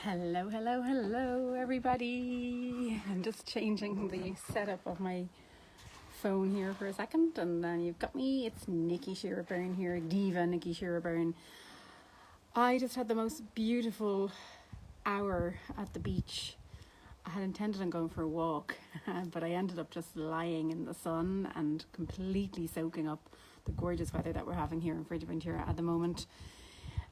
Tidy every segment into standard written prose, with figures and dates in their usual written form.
Hello, everybody. I'm just changing the setup of my phone here for a second, and then you've got me. It's Nicki Shira Byrne here, Diva Nicki Shira Byrne. I just had the most beautiful hour at the beach. I had intended on going for a walk, but I ended up just lying in the sun and completely soaking up the gorgeous weather that we're having here in Fuerteventura at the moment.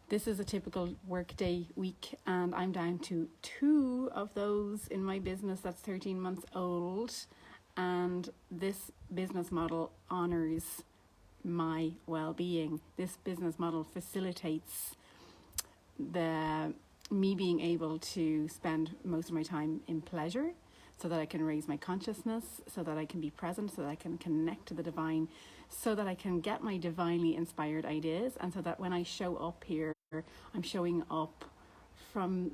This is a typical workday week, and I'm down to 2 of those in my business that's 13 months old. And this business model honors my well-being. This business model facilitates me being able to spend most of my time in pleasure, so that I can raise my consciousness, so that I can be present, so that I can connect to the divine, so that I can get my divinely inspired ideas, and so that when I show up here, I'm showing up from,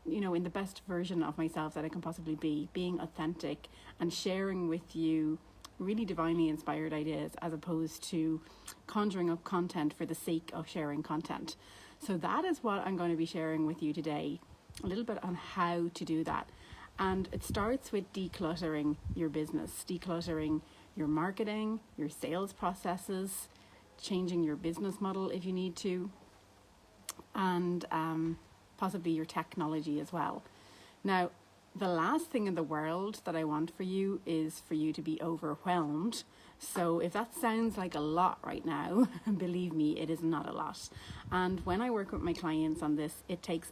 in the best version of myself that I can possibly be, being authentic and sharing with you really divinely inspired ideas, as opposed to conjuring up content for the sake of sharing content. So that is what I'm going to be sharing with you today, a little bit on how to do that. And it starts with decluttering your business, decluttering your marketing, your sales processes, changing your business model if you need to, and possibly your technology as well. Now, the last thing in the world that I want for you is for you to be overwhelmed. So if that sounds like a lot right now, believe me, it is not a lot. And when I work with my clients on this, it takes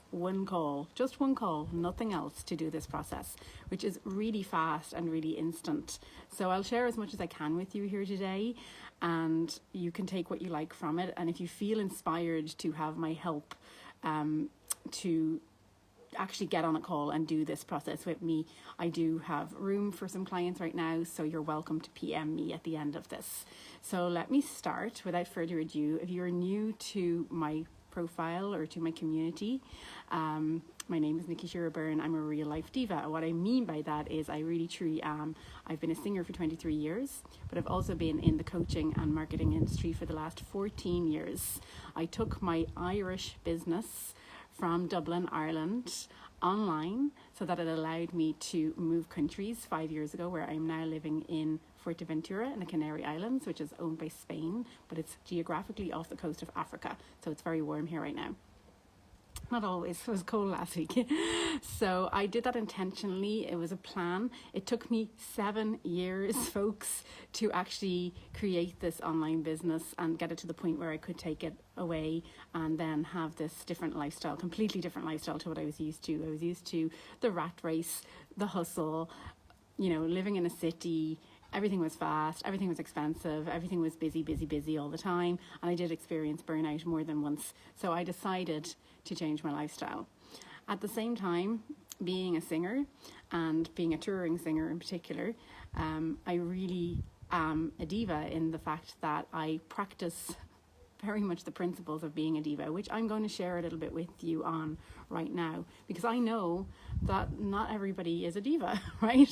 just one call, nothing else, to do this process, which is really fast and really instant. So I'll share as much as I can with you here today, and you can take what you like from it. And if you feel inspired to have my help to actually get on a call and do this process with me, I do have room for some clients right now, so you're welcome to PM me at the end of this. So let me start without further ado. If you're new to my profile or to my community, my name is Nicki Shira Byrne. I'm a real life diva. What I mean by that is I really truly am. I've been a singer for 23 years, but I've also been in the coaching and marketing industry for the last 14 years. I took my Irish business from Dublin, Ireland, online, so that it allowed me to move countries 5 years ago, where I'm now living in Fuerteventura in the Canary Islands, which is owned by Spain, but it's geographically off the coast of Africa, so it's very warm here right now. Not always, it was cold last week. So I did that intentionally. It was a plan. It took me 7 years, folks, to actually create this online business and get it to the point where I could take it away and then have this different lifestyle, completely different lifestyle to what I was used to. I was used to the rat race, the hustle, living in a city. Everything was fast, everything was expensive, everything was busy all the time. And I did experience burnout more than once. So I decided to change my lifestyle. At the same time, being a singer and being a touring singer in particular, I really am a diva in the fact that I practice very much the principles of being a diva, which I'm going to share a little bit with you on right now, because I know that not everybody is a diva, right?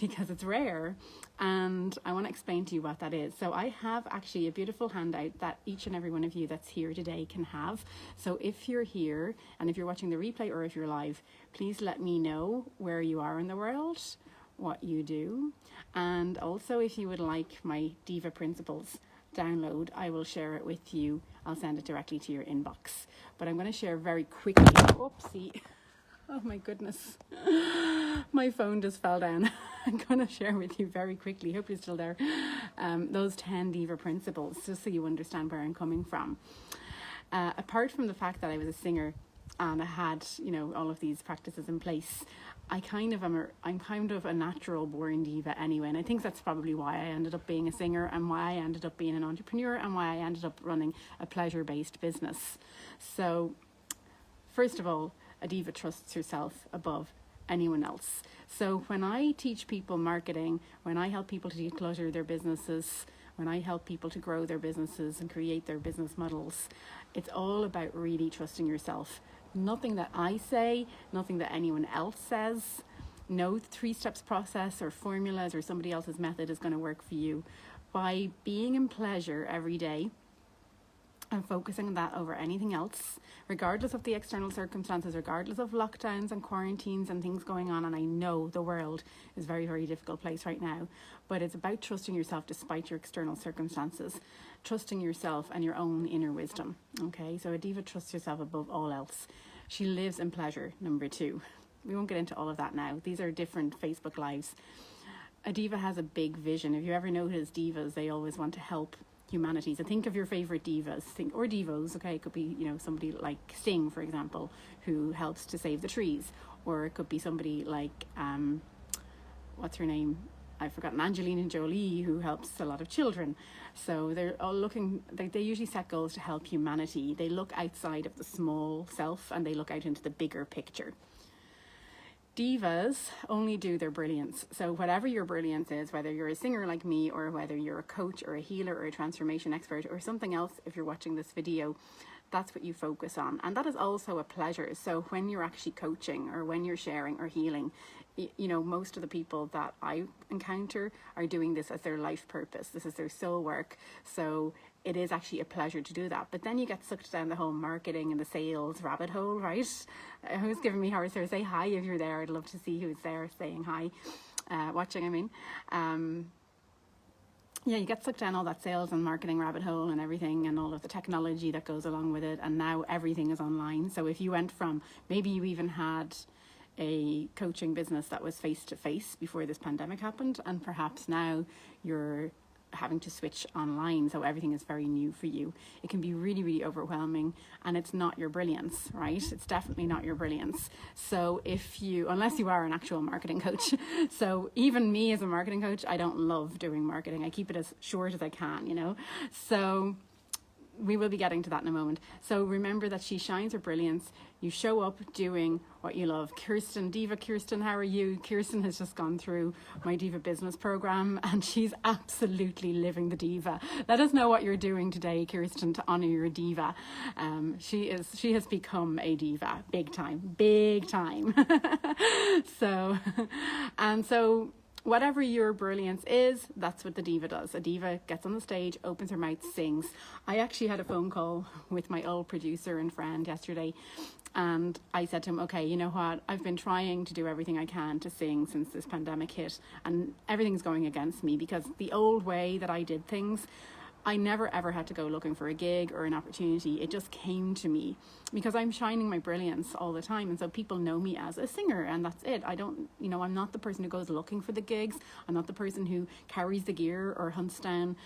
Because it's rare, and I want to explain to you what that is. So I have actually a beautiful handout that each and every one of you that's here today can have. So if you're here, and if you're watching the replay or if you're live, please let me know where you are in the world, what you do, and also if you would like my diva principles download, I will share it with you. I'll send it directly to your inbox. But I'm going to share very quickly. Oopsie. Oh my goodness. My phone just fell down. I'm going to share with you very quickly, hope you're still there, those 10 diva principles, just so you understand where I'm coming from. Apart from the fact that I was a singer and I had, all of these practices in place, I'm kind of a natural born diva anyway, and I think that's probably why I ended up being a singer and why I ended up being an entrepreneur and why I ended up running a pleasure-based business. So, first of all, a diva trusts herself above anyone else. So when I teach people marketing, when I help people to declutter their businesses, when I help people to grow their businesses and create their business models, it's all about really trusting yourself. Nothing that I say, nothing that anyone else says, no 3-steps process or formulas or somebody else's method is going to work for you. By being in pleasure every day, and focusing on that over anything else, regardless of the external circumstances, regardless of lockdowns and quarantines and things going on. And I know the world is a very, very difficult place right now, but it's about trusting yourself despite your external circumstances, trusting yourself and your own inner wisdom. Okay, so a diva trusts herself above all else. She lives in pleasure, number 2. We won't get into all of that now. These are different Facebook lives. A diva has a big vision. If you ever notice divas, they always want to help humanity. So think of your favorite divas, or divos. Okay, it could be, you know, somebody like Sting, for example, who helps to save the trees, or it could be somebody like what's her name? I've forgotten. Angelina Jolie, who helps a lot of children. So they're all looking. They usually set goals to help humanity. They look outside of the small self and they look out into the bigger picture. Divas only do their brilliance. So whatever your brilliance is, whether you're a singer like me, or whether you're a coach or a healer or a transformation expert or something else, if you're watching this video, that's what you focus on. And that is also a pleasure. So when you're actually coaching or when you're sharing or healing, you know, most of the people that I encounter are doing this as their life purpose. This is their soul work. So it is actually a pleasure to do that. But then you get sucked down the whole marketing and the sales rabbit hole, right? Who's giving me hearts there? Say hi if you're there. I'd love to see who's there saying hi, watching, I mean. Yeah, you get sucked down all that sales and marketing rabbit hole and everything and all of the technology that goes along with it. And now everything is online. So if you went from, maybe you even had a coaching business that was face-to-face before this pandemic happened, and perhaps now you're having to switch online, so everything is very new for you. It can be really, really overwhelming, and it's not your brilliance, right? It's definitely not your brilliance. So if you, unless you are an actual marketing coach, so even me as a marketing coach, I don't love doing marketing. I keep it as short as I can, you know? So we will be getting to that in a moment. So remember that she shines her brilliance. You show up doing what you love. Diva Kirsten, how are you? Kirsten has just gone through my Diva Business program and she's absolutely living the diva. Let us know what you're doing today, Kirsten, to honor your diva. She has become a diva, big time. So whatever your brilliance is, that's what the diva does. A diva gets on the stage, opens her mouth, sings. I actually had a phone call with my old producer and friend yesterday, and I said to him, okay, you know what? I've been trying to do everything I can to sing since this pandemic hit, and everything's going against me because the old way that I did things, I never ever had to go looking for a gig or an opportunity. It just came to me because I'm shining my brilliance all the time. And so people know me as a singer, and that's it. I don't, you know, I'm not the person who goes looking for the gigs. I'm not the person who carries the gear or hunts down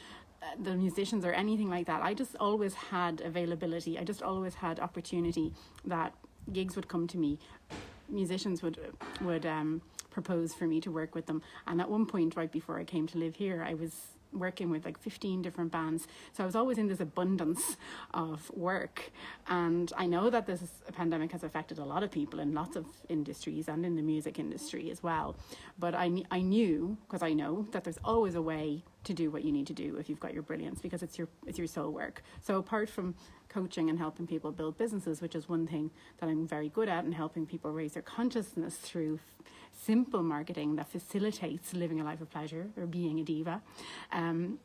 the musicians or anything like that. I just always had availability. I just always had opportunity that gigs would come to me. Musicians would propose for me to work with them. And at one point, right before I came to live here, I was working with like 15 different bands, so I was always in this abundance of work. And I know that this pandemic has affected a lot of people in lots of industries and in the music industry as well, but I knew, because I know that there's always a way to do what you need to do if you've got your brilliance, because it's your soul work. So apart from coaching and helping people build businesses, which is one thing that I'm very good at, and helping people raise their consciousness through simple marketing that facilitates living a life of pleasure or being a diva.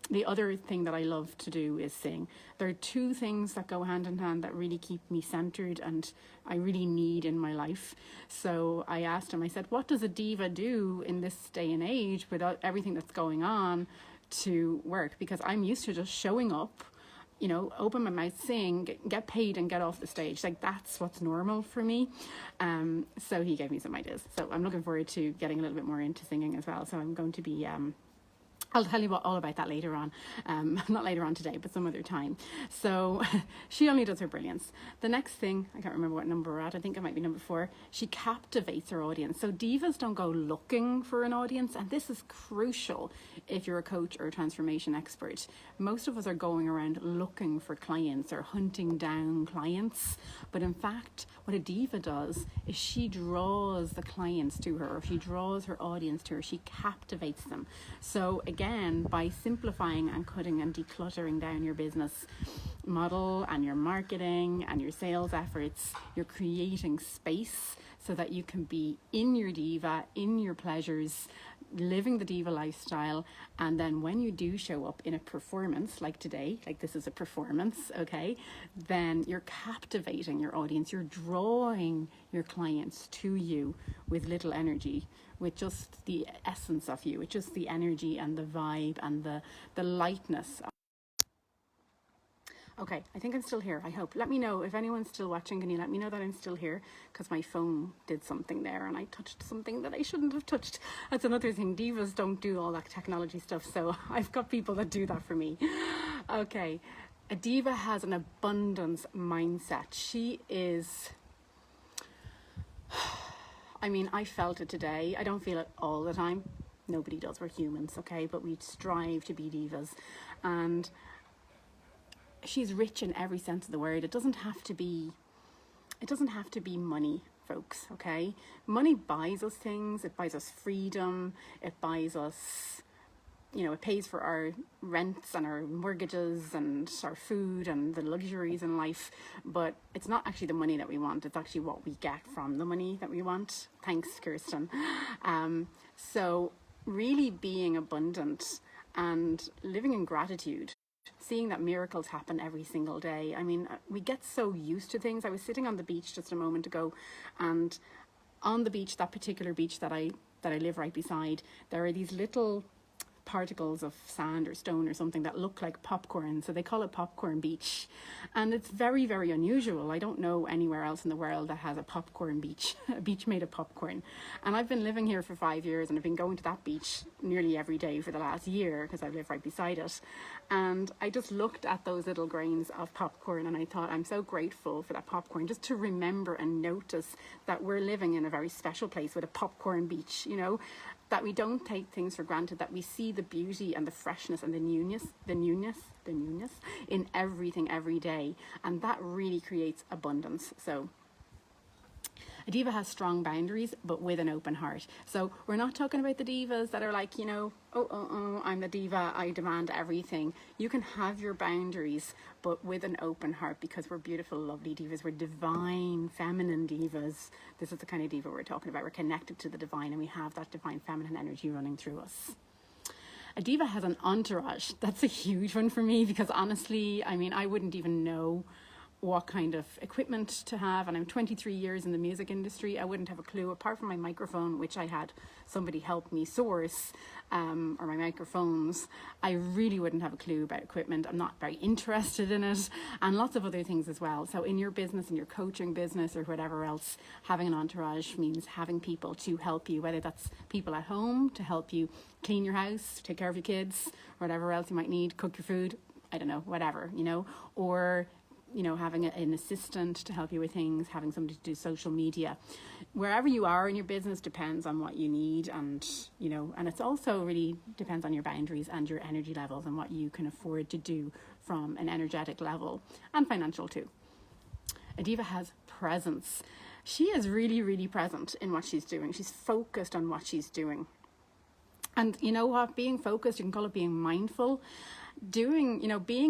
The other thing that I love to do is sing. There are two things that go hand in hand that really keep me centered and I really need in my life. So I asked him, I said, what does a diva do in this day and age without everything that's going on to work? Because I'm used to just showing up, you know, open my mouth, sing, get paid and get off the stage. Like, that's what's normal for me. So he gave me some ideas. So I'm looking forward to getting a little bit more into singing as well. So I'm going to be, I'll tell you all about that later on. Not later on today, but some other time. So she only does her brilliance. The next thing, I can't remember what number we're at. I think it might be number 4. She captivates her audience. So divas don't go looking for an audience. And this is crucial if you're a coach or a transformation expert. Most of us are going around looking for clients or hunting down clients. But in fact, what a diva does is she draws the clients to her, or she draws her audience to her. She captivates them. So again, by simplifying and cutting and decluttering down your business model and your marketing and your sales efforts, you're creating space so that you can be in your diva, in your pleasures, living the diva lifestyle. And then when you do show up in a performance like today, like this is a performance, okay, then you're captivating your audience. You're drawing your clients to you with little energy, with just the essence of you, with just the energy and the vibe and the lightness. Okay, I think I'm still here, I hope. Let me know if anyone's still watching. Can you let me know that I'm still here? Because my phone did something there and I touched something that I shouldn't have touched. That's another thing. Divas don't do all that technology stuff, so I've got people that do that for me. Okay, a diva has an abundance mindset. She is... I mean, I felt it today. I don't feel it all the time. Nobody does. We're humans, okay? But we strive to be divas. And she's rich in every sense of the word. It doesn't have to be money, folks, okay? Money buys us things. It buys us freedom. It buys us, it pays for our rents and our mortgages and our food and the luxuries in life. But it's not actually the money that we want. It's actually what we get from the money that we want. Thanks, Kirsten. So really being abundant and living in gratitude, seeing that miracles happen every single day. I mean, we get so used to things. I was sitting on the beach just a moment ago, and on the beach, that particular beach that I live right beside, there are these little particles of sand or stone or something that look like popcorn, so they call it Popcorn Beach, and it's very, very unusual. I don't know anywhere else in the world that has a popcorn beach, a beach made of popcorn. And I've been living here for 5 years, and I've been going to that beach nearly every day for the last year because I live right beside it. And I just looked at those little grains of popcorn and I thought, I'm so grateful for that popcorn, just to remember and notice that we're living in a very special place with a popcorn beach, that we don't take things for granted, that we see the beauty and the freshness and the newness in everything every day. And that really creates abundance. So a diva has strong boundaries, but with an open heart. So we're not talking about the divas that are like, I'm the diva, I demand everything. You can have your boundaries, but with an open heart, because we're beautiful, lovely divas. We're divine, feminine divas. This is the kind of diva we're talking about. We're connected to the divine, and we have that divine feminine energy running through us. A diva has an entourage. That's a huge one for me, because honestly, I mean, I wouldn't even know what kind of equipment to have, and I'm 23 years in the music industry. I wouldn't have a clue, apart from my microphone, which I had somebody help me source, or my microphones. I really wouldn't have a clue about equipment. I'm not very interested in it, and lots of other things as well. So in your business, in your coaching business or whatever else, having an entourage means having people to help you, whether that's people at home to help you clean your house, take care of your kids, whatever else you might need, cook your food, I don't know, whatever, or having an assistant to help you with things, having somebody to do social media. Wherever you are in your business depends on what you need, and and it's also really depends on your boundaries and your energy levels and what you can afford to do from an energetic level, and financial too. A diva has presence. She is really, really present in what she's doing. She's focused on what she's doing. And you know what? Being focused, you can call it being mindful. Being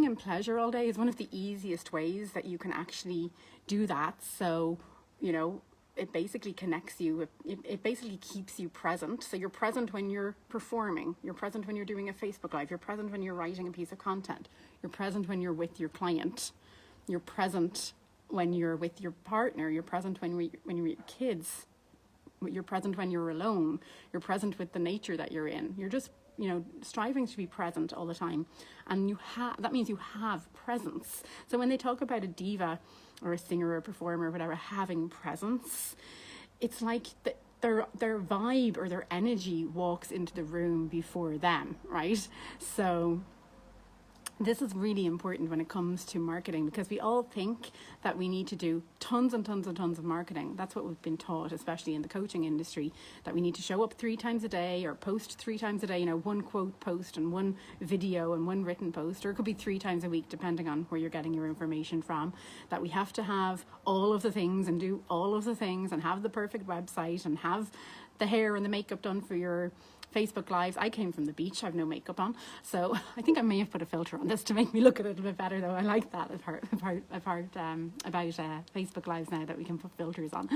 in pleasure all day is one of the easiest ways that you can actually do that. So, it basically connects you. It basically keeps you present. So you're present when you're performing. You're present when you're doing a Facebook Live. You're present when you're writing a piece of content. You're present when you're with your client. You're present when you're with your partner. You're present when you're with your kids. You're present when you're alone. You're present with the nature that you're in. You're just striving to be present all the time, and that means you have presence. So when they talk about a diva or a singer or a performer or whatever having presence, it's like their vibe or their energy walks into the room before them, right? So this is really important when it comes to marketing, because we all think that we need to do tons and tons and tons of marketing. That's what we've been taught, especially in the coaching industry, that we need to show up 3 times a day or post 3 times a day, one quote post and 1 video and 1 written post, or it could be 3 times a week, depending on where you're getting your information from, that we have to have all of the things and do all of the things and have the perfect website and have the hair and the makeup done for your Facebook Lives. I came from the beach. I have no makeup on. So I think I may have put a filter on this to make me look a little bit better, though. I like that. I've heard about Facebook Lives now that we can put filters on.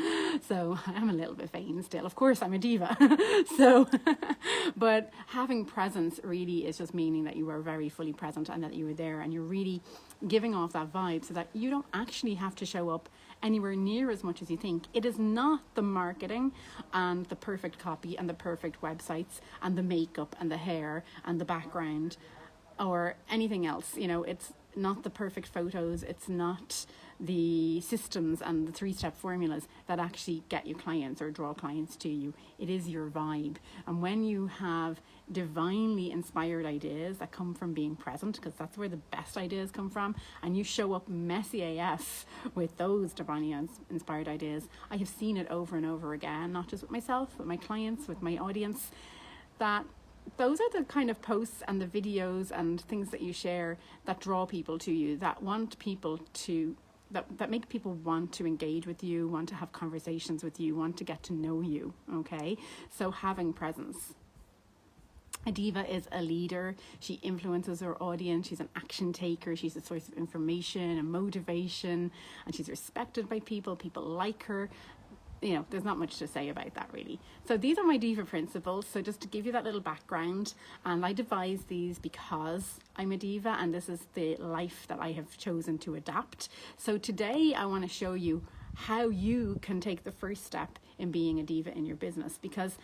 So I'm a little bit vain still. Of course, I'm a diva. So, but having presence really is just meaning that you are very fully present and that you are there and you're really giving off that vibe so that you don't actually have to show up anywhere near as much as you think. It is not the marketing and the perfect copy and the perfect websites and the makeup and the hair and the background or anything else. You know, it's not the perfect photos. It's not the systems and the 3-step formulas that actually get you clients or draw clients to you. It is your vibe. And when you have divinely inspired ideas that come from being present, because that's where the best ideas come from, and you show up messy AF with those divinely inspired ideas, I have seen it over and over again, not just with myself, with my clients, with my audience, that those are the kind of posts and the videos and things that you share that draw people to you, that want people to that make people want to engage with you, want to have conversations with you, want to get to know you. Okay, so having presence. A diva is a leader. She influences her audience. She's an action taker. She's a source of information and motivation, and she's respected by people. People like her. You know, there's not much to say about that really. So these are my diva principles. So just to give you that little background, and I devised these because I'm a diva and this is the life that I have chosen to adapt. So today I want to show you how you can take the first step in being a diva in your business, because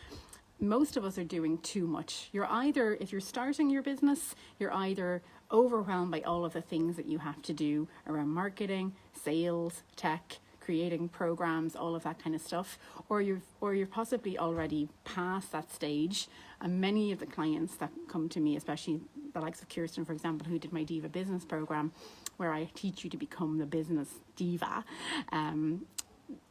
most of us are doing too much. You're either, if you're starting your business, you're either overwhelmed by all of the things that you have to do around marketing, sales, tech, creating programs, all of that kind of stuff, or you're possibly already past that stage. And many of the clients that come to me, especially the likes of Kirsten, for example, who did my Diva Business program, where I teach you to become the business diva,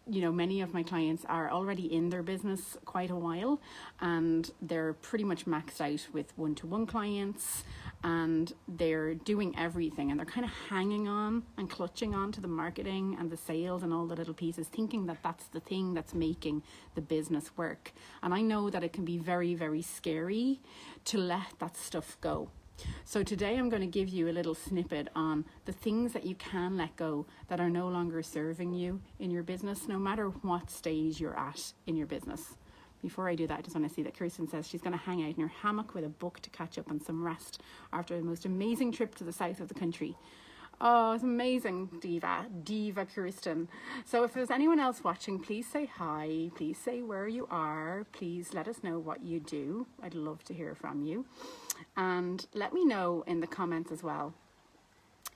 you know, many of my clients are already in their business quite a while and they're pretty much maxed out with one-to-one clients, and they're doing everything and they're kind of hanging on and clutching on to the marketing and the sales and all the little pieces, thinking that that's the thing that's making the business work. And I know that it can be very, very scary to let that stuff go. So today I'm going to give you a little snippet on the things that you can let go that are no longer serving you in your business, no matter what stage you're at in your business. Before I do that, I just want to see that Kirsten says she's going to hang out in her hammock with a book to catch up on some rest after the most amazing trip to the south of the country. Oh, it's amazing, Diva Kirsten. So if there's anyone else watching, please say hi. Please say where you are. Please let us know what you do. I'd love to hear from you. And let me know in the comments as well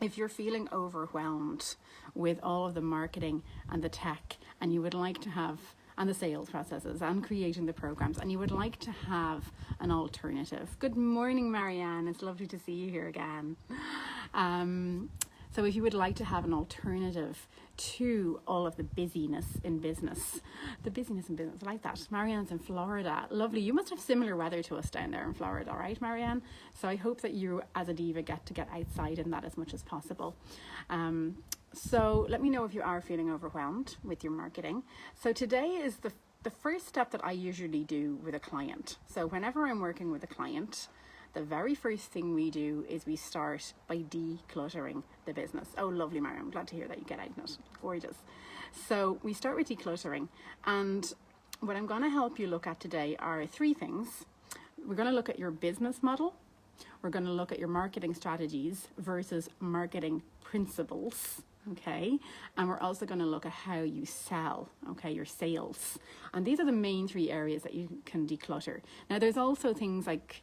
if you're feeling overwhelmed with all of the marketing and the tech, and you would like to have, and the sales processes and creating the programs, and you would like to have an alternative. Good morning, Marianne. It's lovely to see you here again. So if you would like to have an alternative to all of the busyness in business, I like that. Marianne's in Florida. Lovely. You must have similar weather to us down there in Florida, right, Marianne? So I hope that you as a diva get to get outside in that as much as possible. So let me know if you are feeling overwhelmed with your marketing. So today is the first step that I usually do with a client. So whenever I'm working with a client, the very first thing we do is we start by decluttering the business. Oh, lovely, Mary. I'm glad to hear that you get out in it. Gorgeous. So we start with decluttering. And what I'm going to help you look at today are 3 things. We're going to look at your business model. We're going to look at your marketing strategies versus marketing principles. Okay. And we're also going to look at how you sell, okay, your sales. And these are the main 3 areas that you can declutter. Now, there's also things like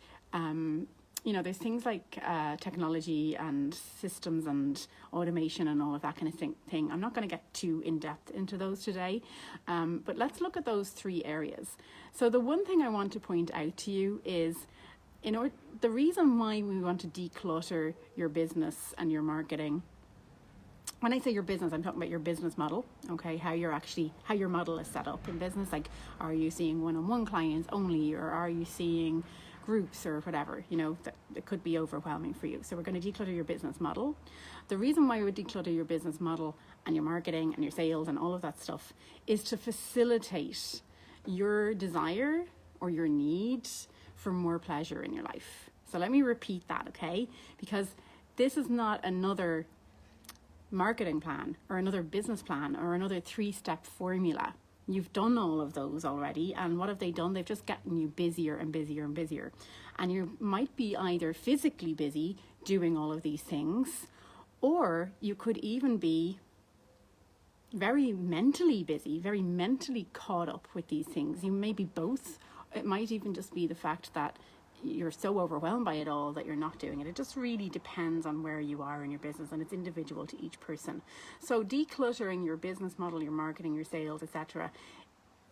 there's things like technology and systems and automation and all of that kind of thing. I'm not going to get too in-depth into those today, but let's look at those 3 areas. So the one thing I want to point out to you is, the reason why we want to declutter your business and your marketing. When I say your business, I'm talking about your business model, okay? How your model is set up in business. Like, are you seeing one-on-one clients only, or are you seeing groups or whatever? That it could be overwhelming for you. So we're going to declutter your business model. The reason why we would declutter your business model and your marketing and your sales and all of that stuff is to facilitate your desire or your need for more pleasure in your life. So let me repeat that, okay? Because this is not another marketing plan or another business plan or another 3-step formula. You've done all of those already, and what have they done? They've just gotten you busier and busier and busier. And you might be either physically busy doing all of these things, or you could even be very mentally busy, very mentally caught up with these things. You may be both. It might even just be the fact that you're so overwhelmed by it all that you're not doing it. It just really depends on where you are in your business, and it's individual to each person. So decluttering your business model, your marketing, your sales, etc.,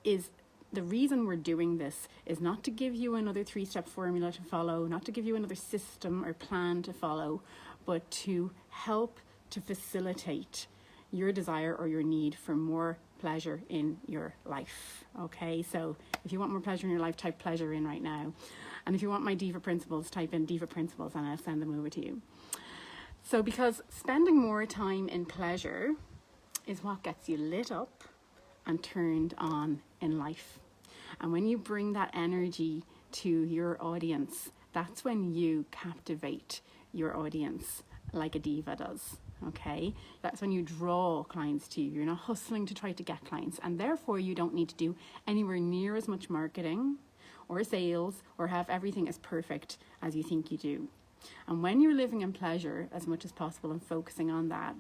is the reason we're doing this is not to give you another 3-step formula to follow, not to give you another system or plan to follow, but to help to facilitate your desire or your need for more pleasure in your life. Okay, so if you want more pleasure in your life, type pleasure in right now. And if you want my Diva principles, type in Diva principles and I'll send them over to you. So because spending more time in pleasure is what gets you lit up and turned on in life. And when you bring that energy to your audience, that's when you captivate your audience like a diva does. Okay, that's when you draw clients to you. You're not hustling to try to get clients, and therefore you don't need to do anywhere near as much marketing or sales or have everything as perfect as you think you do. And when you're living in pleasure as much as possible and focusing on that,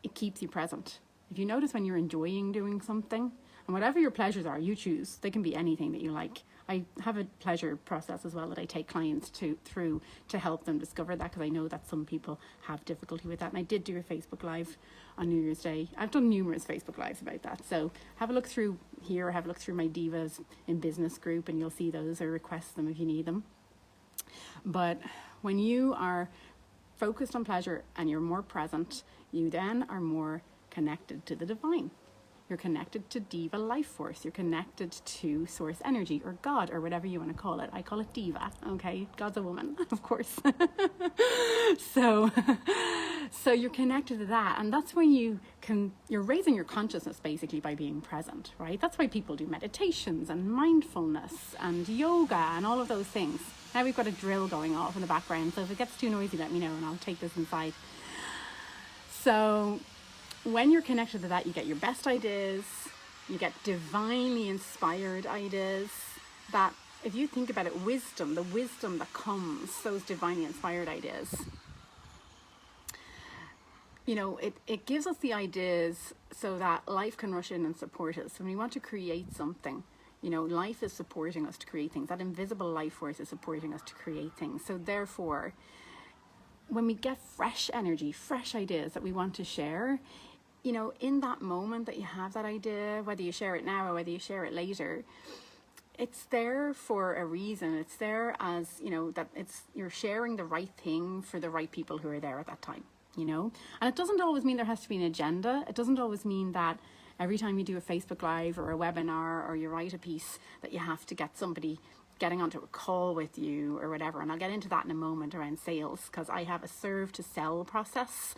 it keeps you present. If you notice when you're enjoying doing something, and whatever your pleasures are, you choose. They can be anything that you like. I have a pleasure process as well that I take clients through to help them discover that, because I know that some people have difficulty with that. And I did do a Facebook Live on New Year's Day. I've done numerous Facebook Lives about that. So have a look through here, have a look through my Divas in Business group, and you'll see those, or request them if you need them. But when you are focused on pleasure and you're more present, you then are more connected to the divine. You're connected to Diva life force. You're connected to source energy or God or whatever you want to call it. I call it Diva. Okay, God's a woman, of course. So you're connected to that, and that's when you're raising your consciousness basically by being present, right? That's why people do meditations and mindfulness and yoga and all of those things. Now we've got a drill going off in the background, so if it gets too noisy, let me know and I'll take this inside. So when you're connected to that, you get your best ideas, you get divinely inspired ideas that, if you think about it, the wisdom that comes, those divinely inspired ideas, you know, it gives us the ideas so that life can rush in and support us. When we want to create something, you know, life is supporting us to create things. That invisible life force is supporting us to create things. So therefore, when we get fresh energy, fresh ideas that we want to share, you know, in that moment that you have that idea, whether you share it now or whether you share it later, it's there for a reason. It's there as, you know, that you're sharing the right thing for the right people who are there at that time, you know. And it doesn't always mean there has to be an agenda. It doesn't always mean that every time you do a Facebook Live or a webinar or you write a piece that you have to get somebody getting onto a call with you or whatever. And I'll get into that in a moment around sales, because I have a serve to sell process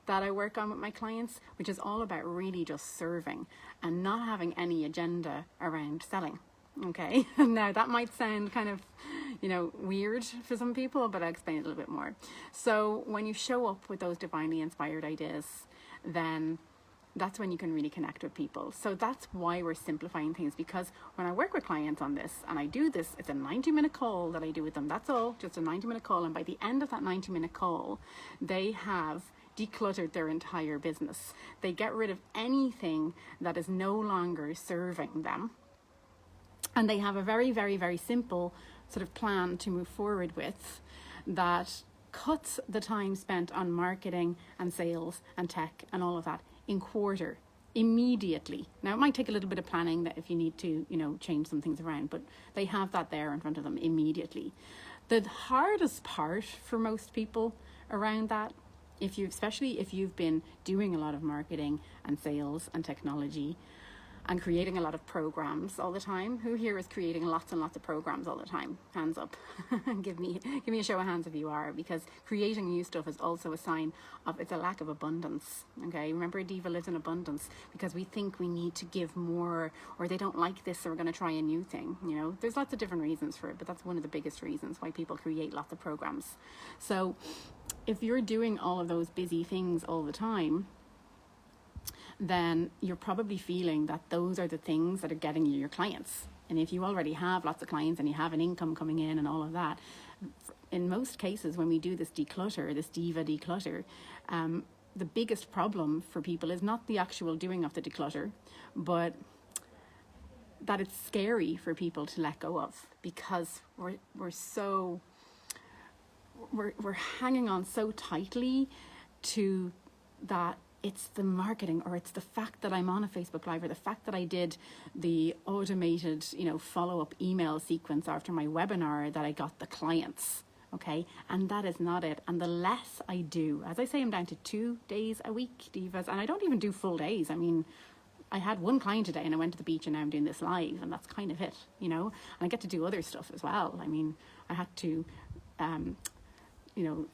that I work on with my clients, which is all about really just serving and not having any agenda around selling. Okay, now that might sound kind of, you know, weird for some people, but I'll explain it a little bit more. So when you show up with those divinely inspired ideas, then that's when you can really connect with people. So that's why we're simplifying things, because when I work with clients on this, and I do this, it's a 90-minute call that I do with them. That's all, just a 90-minute call. And by the end of that 90-minute call, they have decluttered their entire business. They get rid of anything that is no longer serving them. And they have a very, very, very simple sort of plan to move forward with that cuts the time spent on marketing and sales and tech and all of that in quarter, immediately. Now it might take a little bit of planning that if you need to, you know, change some things around, but they have that there in front of them immediately. The hardest part for most people around that, especially if you've been doing a lot of marketing and sales and technology, and creating a lot of programs all the time. Who here is creating lots and lots of programs all the time? Hands up. give me a show of hands if you are, because creating new stuff is also a sign of, it's a lack of abundance. Okay, remember, a diva lives in abundance because we think we need to give more, or they don't like this, so we're going to try a new thing. You know, there's lots of different reasons for it, but that's one of the biggest reasons why people create lots of programs. So if you're doing all of those busy things all the time, then you're probably feeling that those are the things that are getting you your clients. And if you already have lots of clients and you have an income coming in and all of that, in most cases when we do this declutter, this diva declutter, the biggest problem for people is not the actual doing of the declutter, but that it's scary for people to let go of, because we're hanging on so tightly to that. It's the marketing, or it's the fact that I'm on a Facebook Live, or the fact that I did the automated, follow-up email sequence after my webinar that I got the clients. Okay, and that is not it. And the less I do, as I say, I'm down to 2 days a week, divas, and I don't even do full days. I mean, I had one client today and I went to the beach, and now I'm doing this live, and that's kind of it, and I get to do other stuff as well. I mean, I had to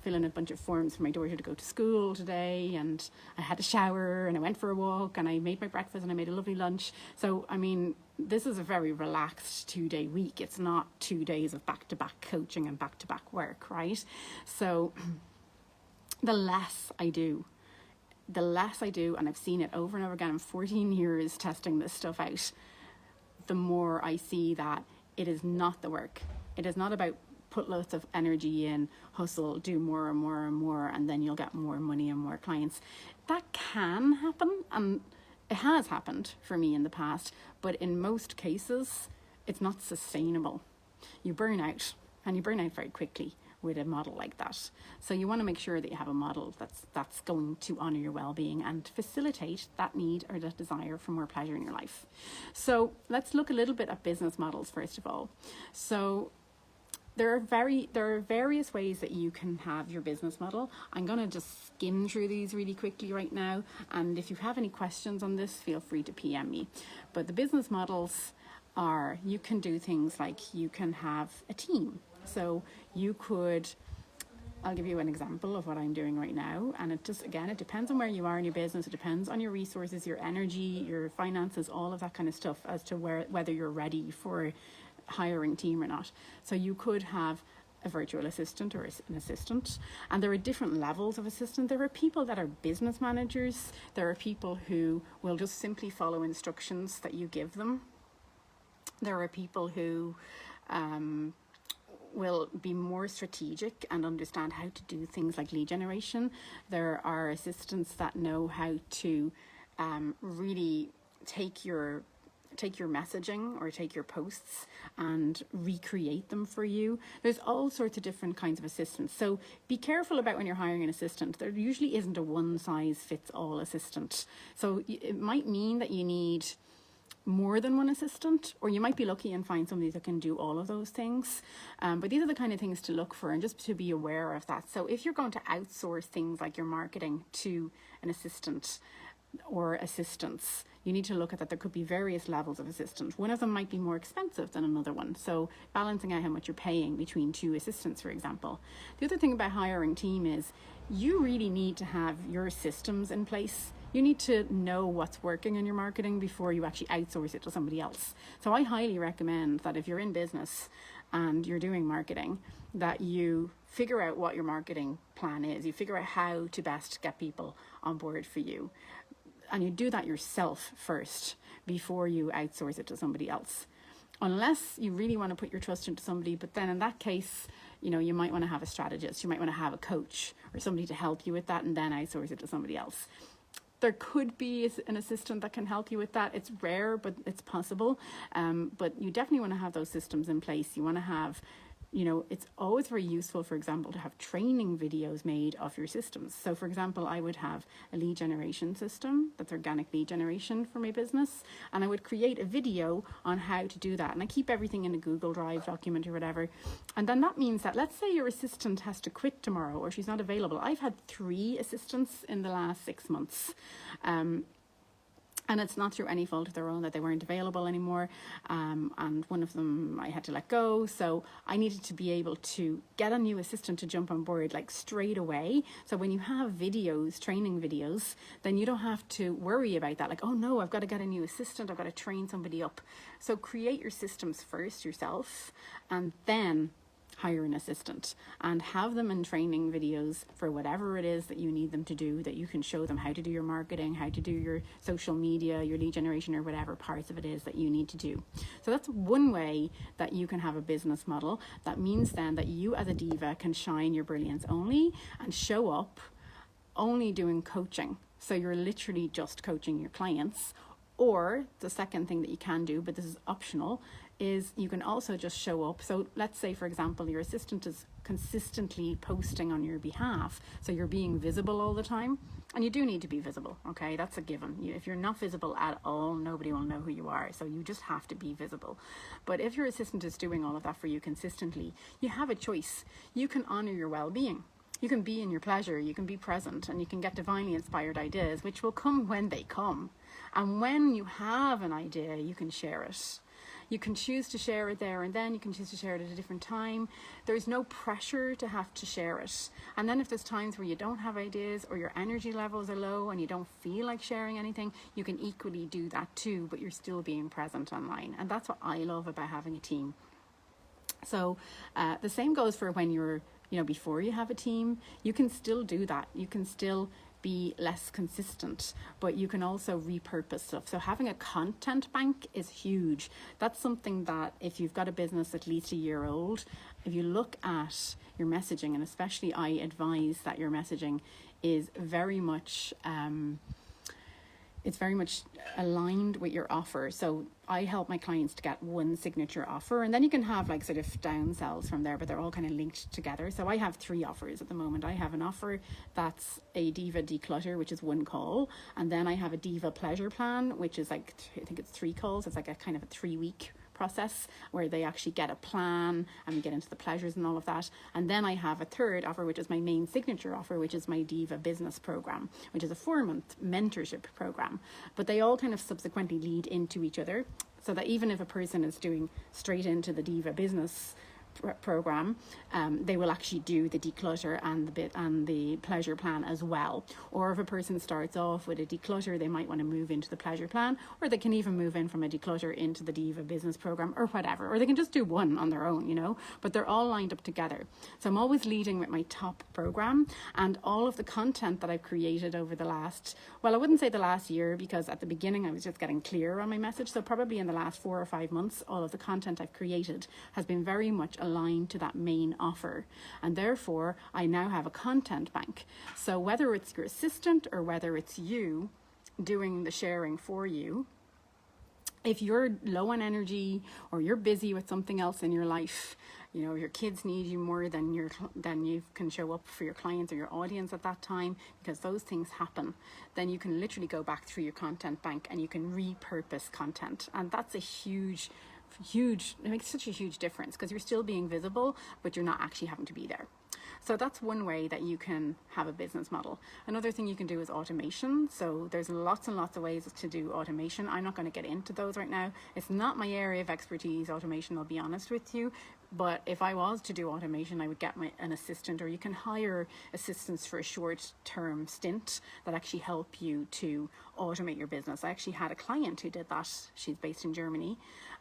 fill in a bunch of forms for my daughter to go to school today, and I had a shower, and I went for a walk, and I made my breakfast, and I made a lovely lunch. So, I mean, this is a very relaxed 2-day week. It's not 2 days of back-to-back coaching and back-to-back work, right? So the less I do, and I've seen it over and over again, I'm 14 years testing this stuff out, the more I see that it is not the work. It is not about put lots of energy in, hustle, do more and more and more, and then you'll get more money and more clients. That can happen, and it has happened for me in the past, but in most cases, it's not sustainable. You burn out, and you burn out very quickly with a model like that. So you want to make sure that you have a model that's going to honor your well-being and facilitate that need or that desire for more pleasure in your life. So let's look a little bit at business models first of all. So there are various ways that you can have your business model. I'm going to just skim through these really quickly right now, and if you have any questions on this, feel free to PM me. But the business models are, you can do things like you can have a team. So you could, I'll give you an example of what I'm doing right now, and it just, again, it depends on where you are in your business, it depends on your resources, your energy, your finances, all of that kind of stuff as to whether you're ready for hiring team or not. So you could have a virtual assistant or an assistant, and there are different levels of assistant. There are people that are business managers, there are people who will just simply follow instructions that you give them, there are people who will be more strategic and understand how to do things like lead generation. There are assistants that know how to really take your messaging or take your posts and recreate them for you. There's all sorts of different kinds of assistants. So be careful about when you're hiring an assistant. There usually isn't a one size fits all assistant. So it might mean that you need more than one assistant, or you might be lucky and find somebody that can do all of those things. But these are the kind of things to look for and just to be aware of that. So if you're going to outsource things like your marketing to an assistant or assistants, you need to look at that. There could be various levels of assistant. One of them might be more expensive than another one. So balancing out how much you're paying between two assistants, for example. The other thing about hiring team is you really need to have your systems in place. You need to know what's working in your marketing before you actually outsource it to somebody else. So I highly recommend that if you're in business and you're doing marketing, that you figure out what your marketing plan is. You figure out how to best get people on board for you. And you do that yourself first before you outsource it to somebody else. Unless you really want to put your trust into somebody, but then in that case, you might want to have a strategist, you might want to have a coach or somebody to help you with that, and then outsource it to somebody else. There could be an assistant that can help you with that. It's rare, but it's possible. But you definitely want to have those systems in place. You want to have, it's always very useful, for example, to have training videos made of your systems. So, for example, I would have a lead generation system that's organic lead generation for my business, and I would create a video on how to do that. And I keep everything in a Google Drive document or whatever. And then that means that, let's say your assistant has to quit tomorrow or she's not available. I've had 3 assistants in the last 6 months. And And it's not through any fault of their own that they weren't available anymore. And one of them I had to let go. So I needed to be able to get a new assistant to jump on board like straight away. So when you have videos, training videos, then you don't have to worry about that. Like, oh no, I've got to get a new assistant. I've got to train somebody up. So create your systems first yourself, and then hire an assistant and have them in training videos for whatever it is that you need them to do, that you can show them how to do your marketing, how to do your social media, your lead generation, or whatever parts of it is that you need to do. So that's one way that you can have a business model. That means then that you as a diva can shine your brilliance only and show up only doing coaching. So you're literally just coaching your clients. Or the second thing that you can do, but this is optional, is you can also just show up. So let's say, for example, your assistant is consistently posting on your behalf. So you're being visible all the time. And you do need to be visible, okay? That's a given. If you're not visible at all, nobody will know who you are. So you just have to be visible. But if your assistant is doing all of that for you consistently, you have a choice. You can honor your well-being. You can be in your pleasure, you can be present, and you can get divinely inspired ideas, which will come when they come. And when you have an idea, you can share it. You can choose to share it there and then. You can choose to share it at a different time. There's no pressure to have to share it. And then if there's times where you don't have ideas or your energy levels are low and you don't feel like sharing anything, you can equally do that too, but you're still being present online. And that's what I love about having a team. So the same goes for when you're, before you have a team. You can still do that. You can still be less consistent, but you can also repurpose stuff. So having a content bank is huge. That's something that if you've got a business at least a year old, if you look at your messaging, and especially I advise that your messaging is very much it's very much aligned with your offer. So I help my clients to get one signature offer, and then you can have like sort of downsells from there, but they're all kind of linked together. So I have 3 offers at the moment. I have an offer that's a Diva Declutter, which is 1 call. And then I have a Diva Pleasure Plan, which is like, I think it's 3 calls. It's like a kind of a 3-week process where they actually get a plan and we get into the pleasures and all of that. And then I have a 3rd offer, which is my main signature offer, which is my Diva Business program, which is a 4-month mentorship program. But they all kind of subsequently lead into each other, so that even if a person is doing straight into the Diva Business program, they will actually do the declutter and the pleasure plan as well. Or if a person starts off with a declutter, they might want to move into the pleasure plan, or they can even move in from a declutter into the Diva Business program or whatever, or they can just do one on their own, but they're all lined up together. So I'm always leading with my top program, and all of the content that I've created over the last, well, I wouldn't say the last year, because at the beginning I was just getting clearer on my message. So probably in the last 4 or 5 months, all of the content I've created has been very much aligned to that main offer, and therefore I now have a content bank. So whether it's your assistant or whether it's you doing the sharing for you, if you're low on energy or you're busy with something else in your life, your kids need you more than you can show up for your clients or your audience at that time, because those things happen, then you can literally go back through your content bank and you can repurpose content. And that's a huge, it makes such a huge difference, because you're still being visible, but you're not actually having to be there. So that's one way that you can have a business model. Another thing you can do is automation. So there's lots and lots of ways to do automation. I'm not going to get into those right now. It's not my area of expertise, automation, I'll be honest with you. But if I was to do automation, I would get an assistant, or you can hire assistants for a short-term stint that actually help you to automate your business. I actually had a client who did that. She's based in Germany,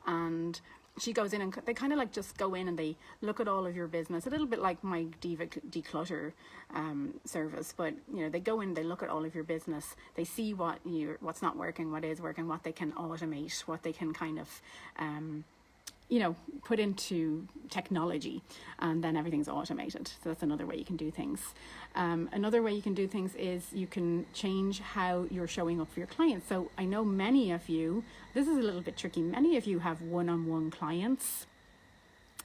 and she goes in and they kind of like just go in and they look at all of your business, a little bit like my Diva Declutter service. But they go in, they look at all of your business, they see what's not working, what is working, what they can automate, what they can kind of put into technology, and then everything's automated. So that's another way you can do things. Another way you can do things is you can change how you're showing up for your clients. So I know many of you, this is a little bit tricky, many of you have one-on-one clients.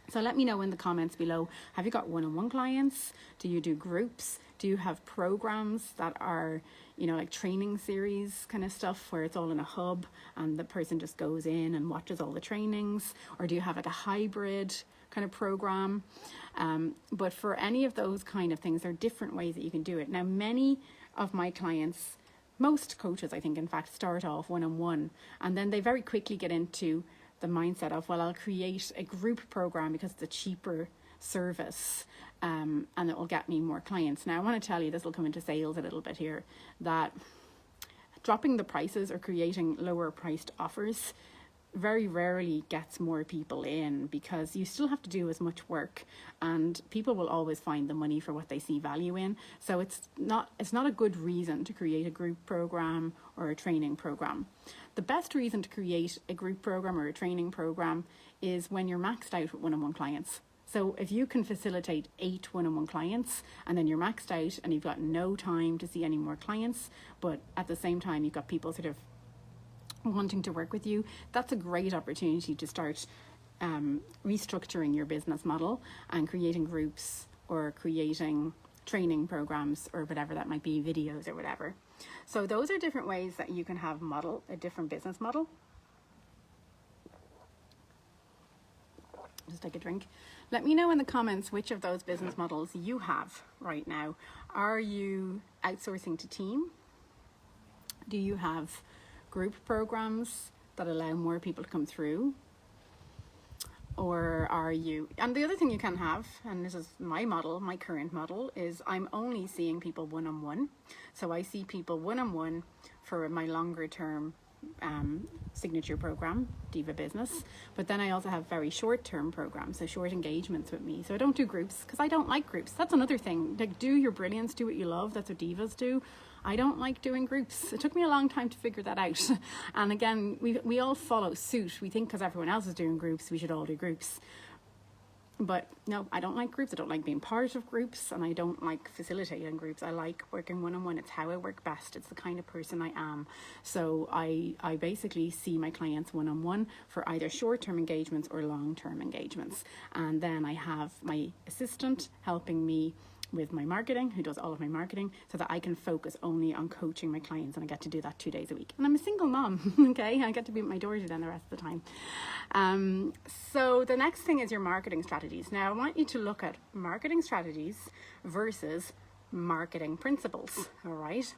So let me know in the comments below, have you got one-on-one clients? Do you do groups? Do you have programs that are, like training series kind of stuff where it's all in a hub and the person just goes in and watches all the trainings? Or do you have like a hybrid kind of program? But for any of those kind of things, there are different ways that you can do it. Now, many of my clients most coaches, I think, in fact, start off one-on-one, and then they very quickly get into the mindset of, well, I'll create a group program because it's a cheaper service, and it will get me more clients. Now, I want to tell you, this will come into sales a little bit here, that dropping the prices or creating lower priced offers very rarely gets more people in, because you still have to do as much work, and people will always find the money for what they see value in. So it's not a good reason to create a group program or a training program. The best reason to create a group program or a training program is when you're maxed out with one-on-one clients. So if you can facilitate 8 one-on-one clients, and then you're maxed out and you've got no time to see any more clients, but at the same time you've got people sort of wanting to work with you, that's a great opportunity to start restructuring your business model and creating groups or creating training programs or whatever that might be, videos or whatever. So those are different ways that you can have a different business model. Just take a drink. Let me know in the comments which of those business models you have right now. Are you outsourcing to team? Do you have group programs that allow more people to come through? Or are you, and the other thing you can have, and this is my model, my current model, is I'm only seeing people one-on-one. So I see people one-on-one for my longer term signature program, Diva Business, but then I also have very short-term programs, so short engagements with me. So I don't do groups because I don't like groups. That's another thing. Like, do your brilliance, do what you love. That's what divas do. I don't like doing groups. It took me a long time to figure that out. And again, we all follow suit. We think because everyone else is doing groups, we should all do groups. But no, I don't like groups. I don't like being part of groups, and I don't like facilitating groups. I like working one-on-one. It's how I work best. It's the kind of person I am. So I basically see my clients one-on-one for either short-term engagements or long-term engagements. And then I have my assistant helping me with my marketing, who does all of my marketing, so that I can focus only on coaching my clients, and I get to do that 2 days a week. And I'm a single mom, okay? I get to be with my daughter then the rest of the time. So the next thing is your marketing strategies. Now, I want you to look at marketing strategies versus marketing principles, all right?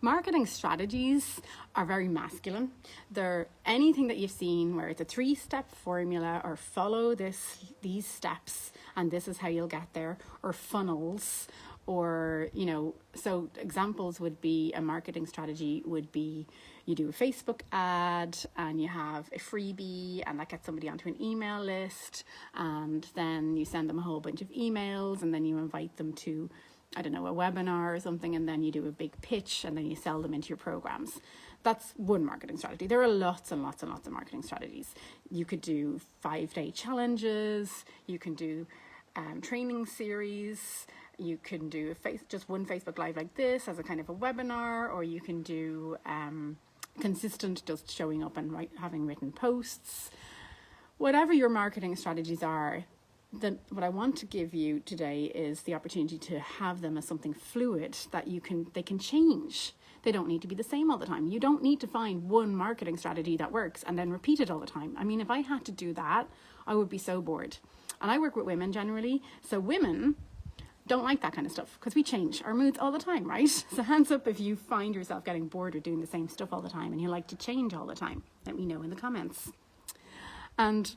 Marketing strategies are very masculine. They're anything that you've seen where it's a 3-step formula, or follow these steps and this is how you'll get there, or funnels, or, you know, so examples would be, a marketing strategy would be, you do a Facebook ad and you have a freebie, and that gets somebody onto an email list, and then you send them a whole bunch of emails, and then you invite them to, I don't know, a webinar or something, and then you do a big pitch, and then you sell them into your programs. That's one marketing strategy. There are lots and lots and lots of marketing strategies. You could do 5-day challenges. You can do training series. You can do just one Facebook Live like this as a kind of a webinar, or you can do consistent, just showing up and having written posts. Whatever your marketing strategies are, what I want to give you today is the opportunity to have them as something fluid that they can change. They don't need to be the same all the time. You don't need to find one marketing strategy that works and then repeat it all the time. I mean, if I had to do that, I would be so bored. And I work with women generally, so women don't like that kind of stuff because we change our moods all the time, right? So hands up if you find yourself getting bored or doing the same stuff all the time and you like to change all the time. Let me know in the comments. And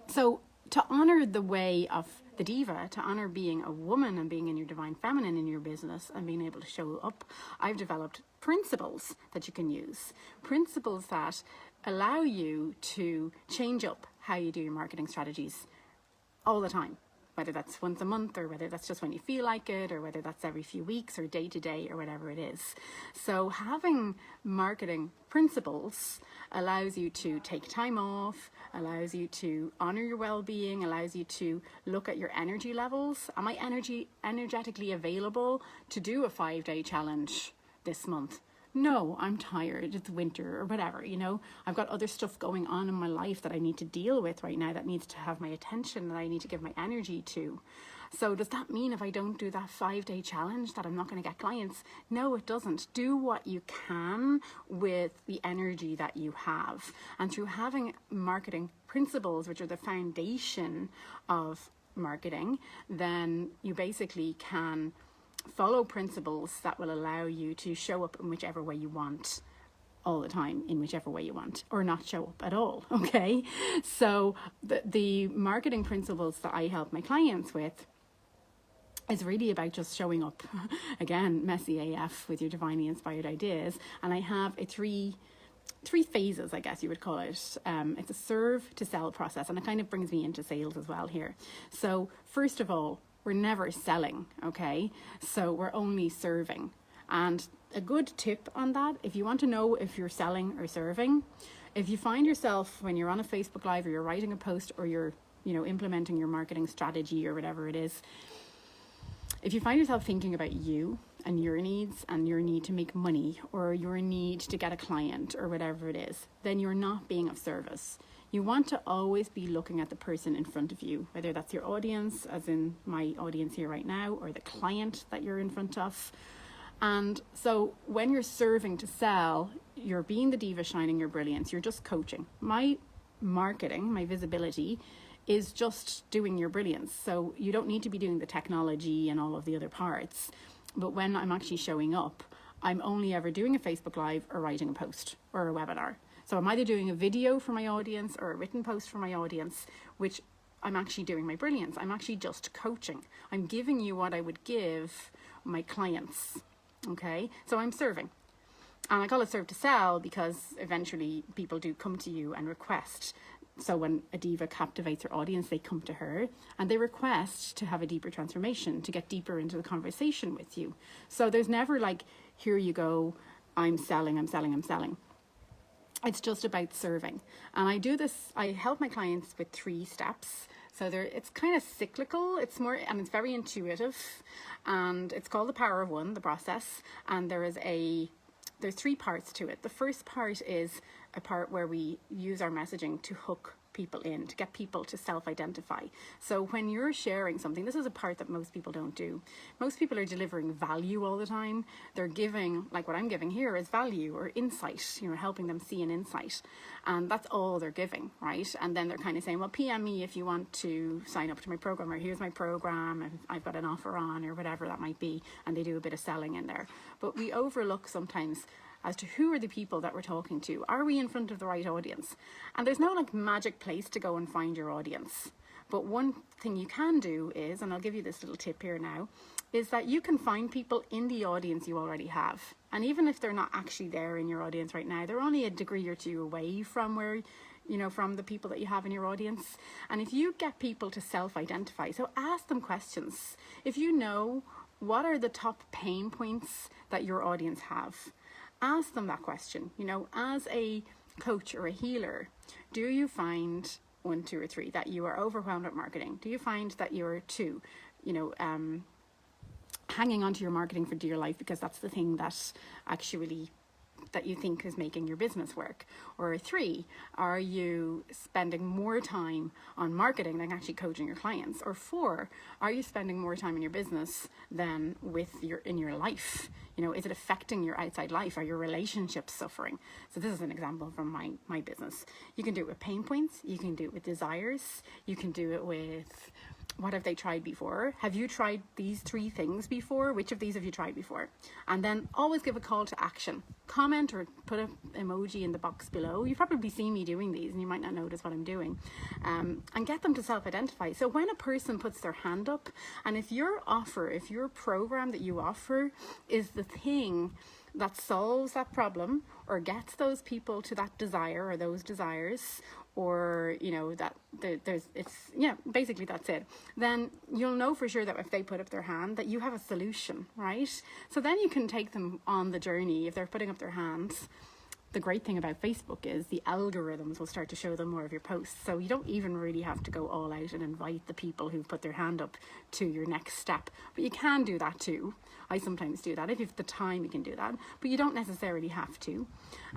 so, to honor the way of the diva, to honor being a woman and being in your divine feminine in your business and being able to show up, I've developed principles that you can use. Principles that allow you to change up how you do your marketing strategies all the time. Whether that's once a month, or whether that's just when you feel like it, or whether that's every few weeks or day to day or whatever it is. So having marketing principles allows you to take time off, allows you to honor your well-being, allows you to look at your energy levels. Am I energetically available to do a 5-day challenge this month? No, I'm tired, it's winter or whatever, you know. I've got other stuff going on in my life that I need to deal with right now that needs to have my attention, that I need to give my energy to. So does that mean if I don't do that 5-day challenge that I'm not going to get clients? No, it doesn't. Do what you can with the energy that you have. And through having marketing principles, which are the foundation of marketing, then you basically can follow principles that will allow you to show up in whichever way you want all the time, in whichever way you want, or not show up at all. Okay, so the marketing principles that I help my clients with is really about just showing up. Again, messy AF with your divinely inspired ideas. And I have a three phases, I guess you would call it. It's a serve to sell process, and it kind of brings me into sales as well here. So first of all, we're never selling, okay? So we're only serving. And a good tip on that, if you want to know if you're selling or serving, if you find yourself when you're on a Facebook Live or you're writing a post or you're, implementing your marketing strategy or whatever it is, if you find yourself thinking about you and your needs and your need to make money or your need to get a client or whatever it is, then you're not being of service. You want to always be looking at the person in front of you, whether that's your audience, as in my audience here right now, or the client that you're in front of. And so when you're serving to sell, you're being the diva shining your brilliance. You're just coaching. My marketing, my visibility is just doing your brilliance. So you don't need to be doing the technology and all of the other parts. But when I'm actually showing up, I'm only ever doing a Facebook Live or writing a post or a webinar. So I'm either doing a video for my audience or a written post for my audience, which I'm actually doing my brilliance. I'm actually just coaching. I'm giving you what I would give my clients. Okay, so I'm serving. And I call it serve to sell because eventually people do come to you and request. So when a diva captivates her audience, they come to her and they request to have a deeper transformation, to get deeper into the conversation with you. So there's never like, here you go, I'm selling. It's just about serving. And I do this, I help my clients with 3 steps. So it's kind of cyclical, it's very intuitive, and it's called the Power of One, the process. And there's 3 parts to it. The first part is a part where we use our messaging to hook people in, to get people to self-identify. So when you're sharing something, this is a part that most people don't do. Most people are delivering value all the time. They're giving, like what I'm giving here is value or insight, helping them see an insight. And that's all they're giving, right? And then they're kind of saying, well, PM me if you want to sign up to my program, or here's my program, and I've got an offer on, or whatever that might be. And they do a bit of selling in there. But we overlook sometimes as to who are the people that we're talking to. Are we in front of the right audience? And there's no like magic place to go and find your audience. But one thing you can do is, and I'll give you this little tip here now, is that you can find people in the audience you already have. And even if they're not actually there in your audience right now, they're only a degree or 2 away from where, from the people that you have in your audience. And if you get people to self-identify, so ask them questions. If you know what are the top pain points that your audience have, ask them that question. As a coach or a healer, do you find 1, 2, or 3 that you are overwhelmed at marketing? Do you find that you're 2, hanging on to your marketing for dear life because that's the thing that actually that you think is making your business work? Or 3, are you spending more time on marketing than actually coaching your clients? Or 4, are you spending more time in your business than in your life? Is it affecting your outside life? Are your relationships suffering? So this is an example from my business. You can do it with pain points. You can do it with desires. You can do it with what have they tried before? Have you tried these 3 things before? Which of these have you tried before? And then always give a call to action. Comment or put an emoji in the box below. You probably see me doing these and you might not notice what I'm doing. And get them to self-identify. So when a person puts their hand up, and if your program that you offer is the thing that solves that problem or gets those people to that desire or those desires, or basically that's it, then you'll know for sure that if they put up their hand that you have a solution, right? So then you can take them on the journey. If they're putting up their hands, the great thing about Facebook is the algorithms will start to show them more of your posts. So you don't even really have to go all out and invite the people who put their hand up to your next step. But you can do that too. I sometimes do that. If you have the time, you can do that. But you don't necessarily have to.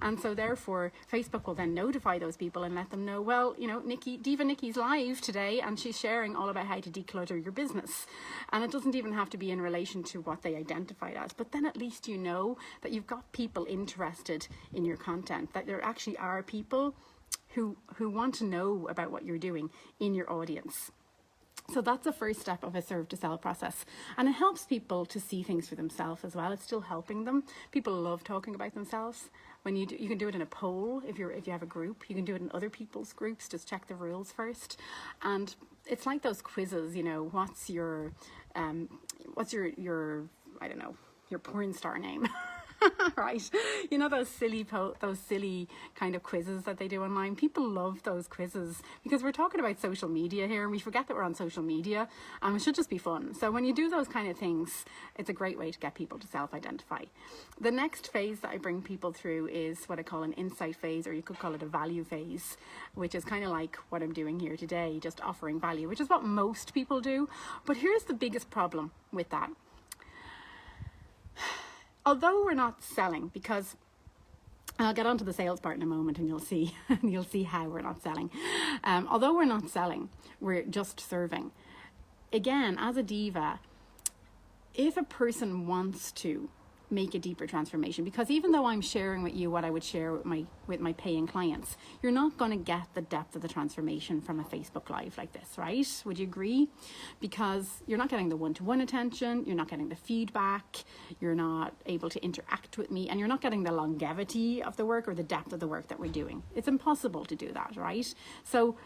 And so therefore, Facebook will then notify those people and let them know, well, Diva Nicki's live today and she's sharing all about how to declutter your business. And it doesn't even have to be in relation to what they identified as. But then at least you know that you've got people interested in your content, that there actually are people who want to know about what you're doing in your audience. So that's the first step of a serve to sell process. And it helps people to see things for themselves as well. It's still helping them. People love talking about themselves. When you can do it in a poll if you have a group. You can do it in other people's groups. Just check the rules first. And it's like those quizzes, you know, what's your I don't know, your porn star name. Right, you know those silly kind of quizzes that they do online. People love those quizzes because we're talking about social media here, and we forget that we're on social media, and it should just be fun. So when you do those kind of things, it's a great way to get people to self-identify. The next phase that I bring people through is what I call an insight phase, or you could call it a value phase, which is kind of like what I'm doing here today, just offering value, which is what most people do. But here's the biggest problem with that. Although we're not selling, because I'll get onto the sales part in a moment, and you'll see how we're not selling. Although we're not selling, we're just serving. Again, as a diva, if a person wants to make a deeper transformation, because even though I'm sharing with you what I would share with my paying clients, you're not going to get the depth of the transformation from a Facebook Live like this, right? Would you agree? Because you're not getting the one-to-one attention, you're not getting the feedback, you're not able to interact with me, and you're not getting the longevity of the work or the depth of the work that we're doing. It's impossible to do that, right? So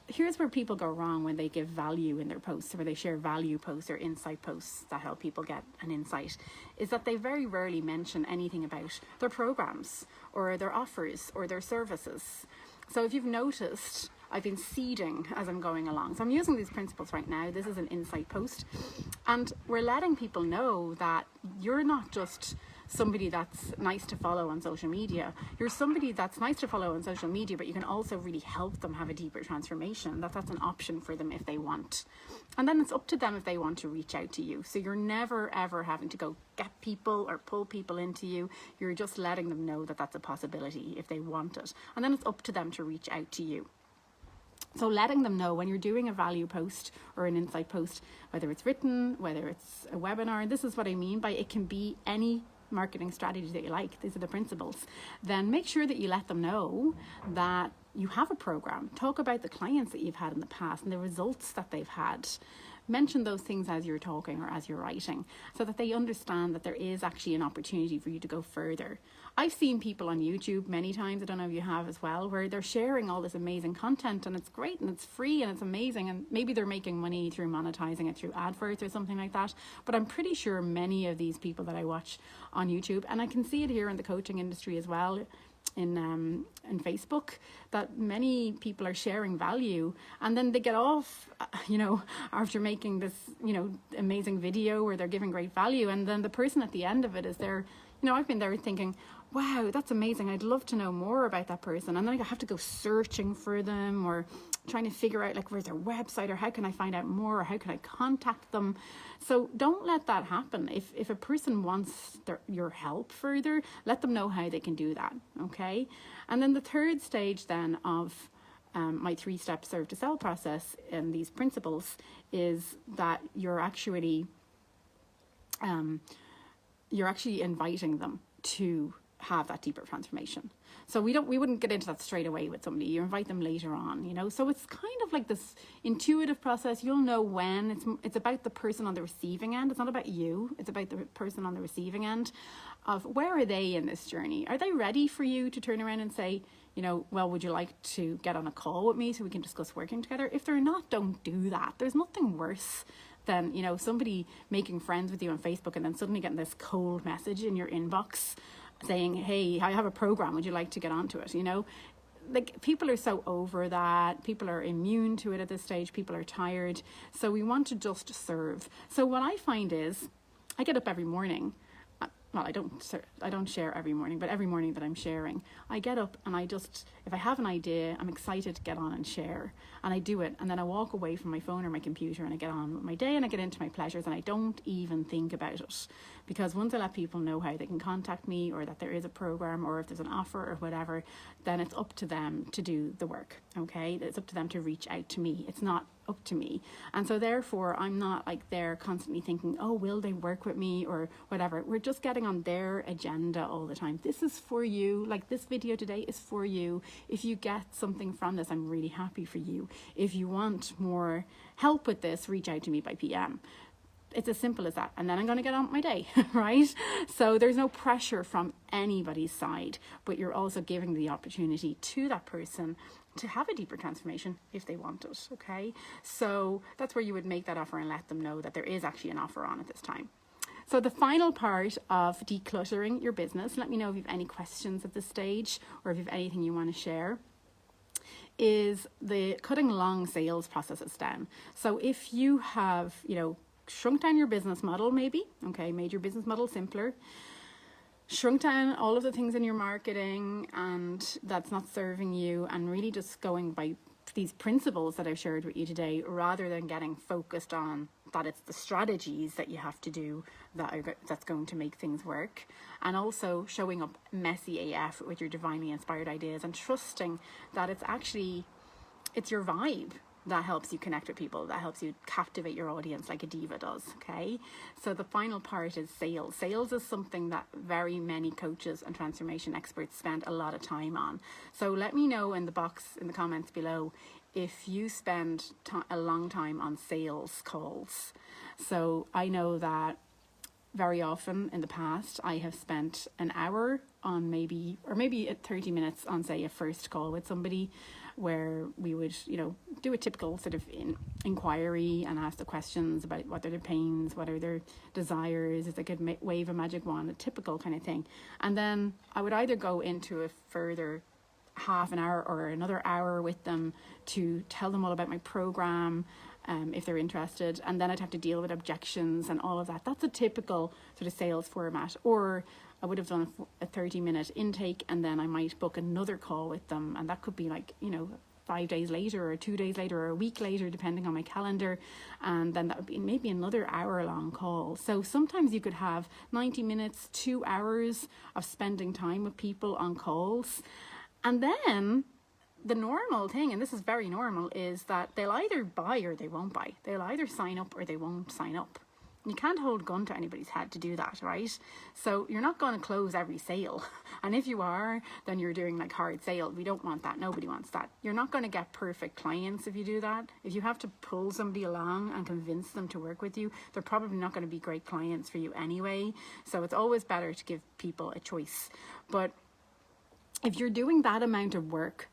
here's where people go wrong when they give value in their posts, where they share value posts or insight posts that help people get an insight, is that they very rarely mention anything about their programs or their offers or their services. So if you've noticed, I've been seeding as I'm going along. So I'm using these principles right now. This is an insight post, and we're letting people know that you're not just somebody that's nice to follow on social media. You're somebody that's nice to follow on social media, but you can also really help them have a deeper transformation. That's an option for them if they want. And then it's up to them if they want to reach out to you. So you're never, ever having to go get people or pull people into you. You're just letting them know that that's a possibility if they want it. And then it's up to them to reach out to you. So letting them know when you're doing a value post or an insight post, whether it's written, whether it's a webinar, this is what I mean by it can be any marketing strategy that you like. These are the principles. Then make sure that you let them know that you have a program. Talk about the clients that you've had in the past and the results that they've had. Mention those things as you're talking or as you're writing, so that they understand that there is actually an opportunity for you to go further. I've seen people on YouTube many times, I don't know if you have as well, where they're sharing all this amazing content, and it's great and it's free and it's amazing, and maybe they're making money through monetizing it through adverts or something like that. But I'm pretty sure many of these people that I watch on YouTube, and I can see it here in the coaching industry as well, in Facebook, that many people are sharing value, and then they get off, after making this, amazing video where they're giving great value, and then the person at the end of it is there. I've been there thinking, wow, that's amazing. I'd love to know more about that person. And then I have to go searching for them or trying to figure out where's their website, or how can I find out more, or how can I contact them. So don't let that happen. If a person wants your help further, let them know how they can do that. Okay. And then the third stage then of my 3-step serve to sell process and these principles is that you're actually inviting them to have that deeper transformation. So we wouldn't get into that straight away with somebody. You invite them later on, So it's kind of like this intuitive process. You'll know when. It's about the person on the receiving end. It's not about you. It's about the person on the receiving end of where are they in this journey? Are they ready for you to turn around and say, well, would you like to get on a call with me so we can discuss working together? If they're not, don't do that. There's nothing worse than, somebody making friends with you on Facebook and then suddenly getting this cold message in your inbox saying, hey, I have a program, would you like to get onto it? People are so over that. People are immune to it at this stage. People are tired. So we want to just serve. So what I find is I get up every morning. Well, I don't share every morning, but every morning that I'm sharing, I get up and if I have an idea, I'm excited to get on and share, and I do it, and then I walk away from my phone or my computer and I get on with my day and I get into my pleasures, and I don't even think about it, because once I let people know how they can contact me, or that there is a program, or if there's an offer or whatever, then it's up to them to do the work. Okay, it's up to them to reach out to me. It's not up to me. And so therefore I'm not like there constantly thinking, oh, will they work with me or whatever. We're just getting on their agenda all the time. This is for you. Like, this video today is for you. If you get something from this, I'm really happy for you. If you want more help with this, reach out to me by PM. It's as simple as that. And then I'm going to get on with my day, right? So there's no pressure from anybody's side, but you're also giving the opportunity to that person to have a deeper transformation if they want it, okay? So that's where you would make that offer and let them know that there is actually an offer on at this time. So the final part of decluttering your business, let me know if you have any questions at this stage or if you have anything you want to share, is the cutting long sales processes down. So if you have, shrunk down your business model, maybe, okay, made your business model simpler, shrunk down all of the things in your marketing and that's not serving you, and really just going by these principles that I've shared with you today, rather than getting focused on that it's the strategies that you have to do that's going to make things work, and also showing up messy AF with your divinely inspired ideas and trusting that it's your vibe that helps you connect with people, that helps you captivate your audience like a diva does, okay? So the final part is sales. Sales is something that very many coaches and transformation experts spend a lot of time on. So let me know in the comments below if you spend a long time on sales calls. So I know that very often in the past, I have spent an hour on maybe 30 minutes on, say, a first call with somebody, where we would, do a typical sort of inquiry and ask the questions about what are their pains, what are their desires, if they could wave a magic wand, a typical kind of thing. And then I would either go into a further half an hour or another hour with them to tell them all about my program, if they're interested, and then I'd have to deal with objections and all of that. That's a typical sort of sales format. Or I would have done a 30-minute intake, and then I might book another call with them, and that could be like 5 days later or 2 days later or a week later, depending on my calendar, and then that would be maybe another hour-long call. So sometimes you could have 90 minutes, 2 hours of spending time with people on calls, and then the normal thing, and this is very normal, is that they'll either buy or they won't buy. They'll either sign up or they won't sign up. You can't hold a gun to anybody's head to do that, right? So you're not going to close every sale. And if you are, then you're doing like hard sale. We don't want that. Nobody wants that. You're not going to get perfect clients if you do that. If you have to pull somebody along and convince them to work with you, they're probably not going to be great clients for you anyway. So it's always better to give people a choice. But if you're doing that amount of work,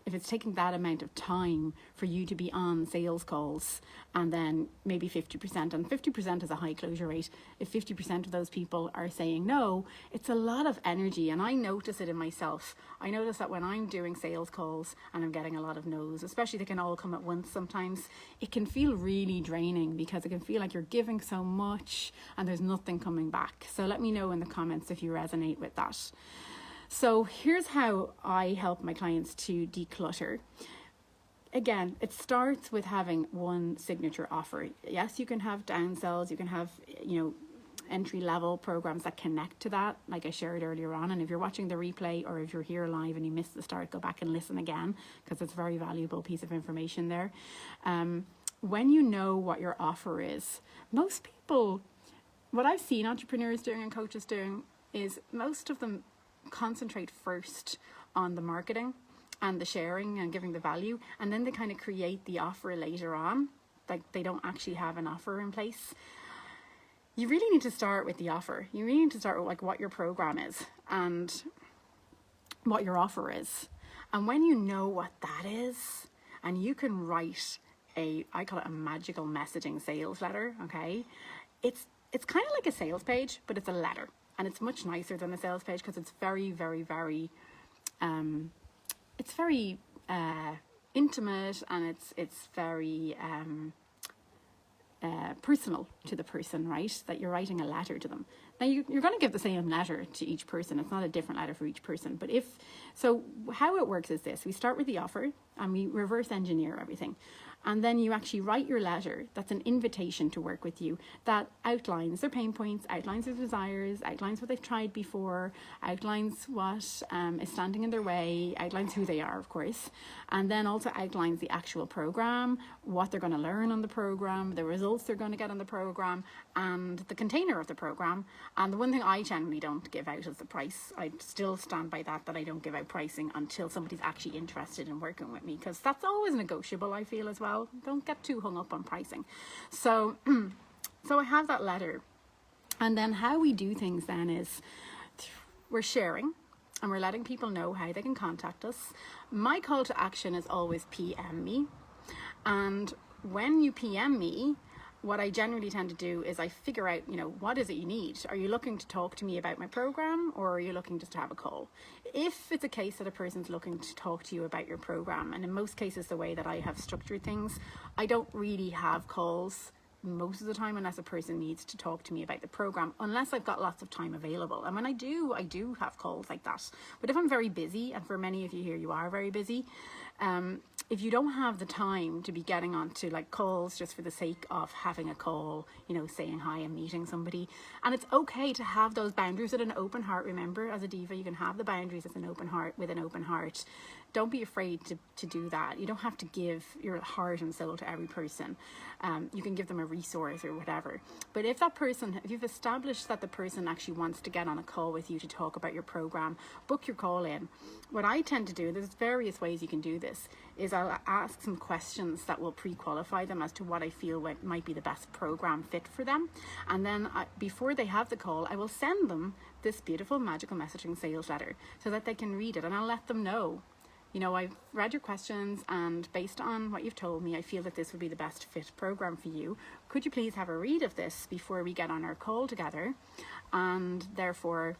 if it's taking that amount of time for you to be on sales calls, and then maybe 50%, and 50% is a high closure rate. If 50% of those people are saying no, it's a lot of energy. And I notice it in myself. I notice that when I'm doing sales calls and I'm getting a lot of no's, especially they can all come at once sometimes, it can feel really draining, because it can feel like you're giving so much and there's nothing coming back. So let me know in the comments if you resonate with that. So here's how I help my clients to declutter. Again, it starts with having one signature offer. Yes, you can have downsells, you can have, entry-level programs that connect to that, like I shared earlier on. And if you're watching the replay, or if you're here live and you missed the start, go back and listen again, because it's a very valuable piece of information there. When you know what your offer is, most people, what I've seen entrepreneurs doing and coaches doing, is most of them concentrate first on the marketing and the sharing and giving the value, and then they kind of create the offer later on. Like, they don't actually have an offer in place. You really need to start with the offer. You really need to start with like what your program is and what your offer is. And when you know what that is, and you can write I call it a magical messaging sales letter, okay? It's kind of like a sales page, but it's a letter. And it's much nicer than a sales page, because it's very, very, very, it's very intimate, and it's very personal to the person, right? That you're writing a letter to them. Now you're going to give the same letter to each person. It's not a different letter for each person. But so how it works is this: we start with the offer and we reverse engineer everything. And then you actually write your letter that's an invitation to work with you, that outlines their pain points, outlines their desires, outlines what they've tried before, outlines what is standing in their way, outlines who they are, of course, and then also outlines the actual program, what they're going to learn on the program, the results they're going to get on the program, and the container of the program. And the one thing I generally don't give out is the price. I still stand by that I don't give out pricing until somebody's actually interested in working with me, because that's always negotiable, I feel, as well. Don't get too hung up on pricing. So I have that letter, and then how we do things then is we're sharing and we're letting people know how they can contact us. My call to action is always PM me, and when you PM me, what I generally tend to do is I figure out, what is it you need? Are you looking to talk to me about my program, or are you looking just to have a call? If it's a case that a person's looking to talk to you about your program, and in most cases the way that I have structured things, I don't really have calls most of the time unless a person needs to talk to me about the program, unless I've got lots of time available. And when I do have calls like that. But if I'm very busy, and for many of you here, you are very busy, if you don't have the time to be getting onto like calls just for the sake of having a call, saying hi and meeting somebody, and it's okay to have those boundaries with an open heart. Remember, as a diva, you can have the boundaries with an open heart. Don't be afraid to do that. You don't have to give your heart and soul to every person. You can give them a resource or whatever. But if you've established that the person actually wants to get on a call with you to talk about your program, book your call in. What I tend to do, there's various ways you can do this, is I'll ask some questions that will pre-qualify them as to what I feel might be the best program fit for them. And then before they have the call, I will send them this beautiful magical messaging sales letter so that they can read it, and I'll let them know, I've read your questions, and based on what you've told me, I feel that this would be the best fit program for you. Could you please have a read of this before we get on our call together? And therefore,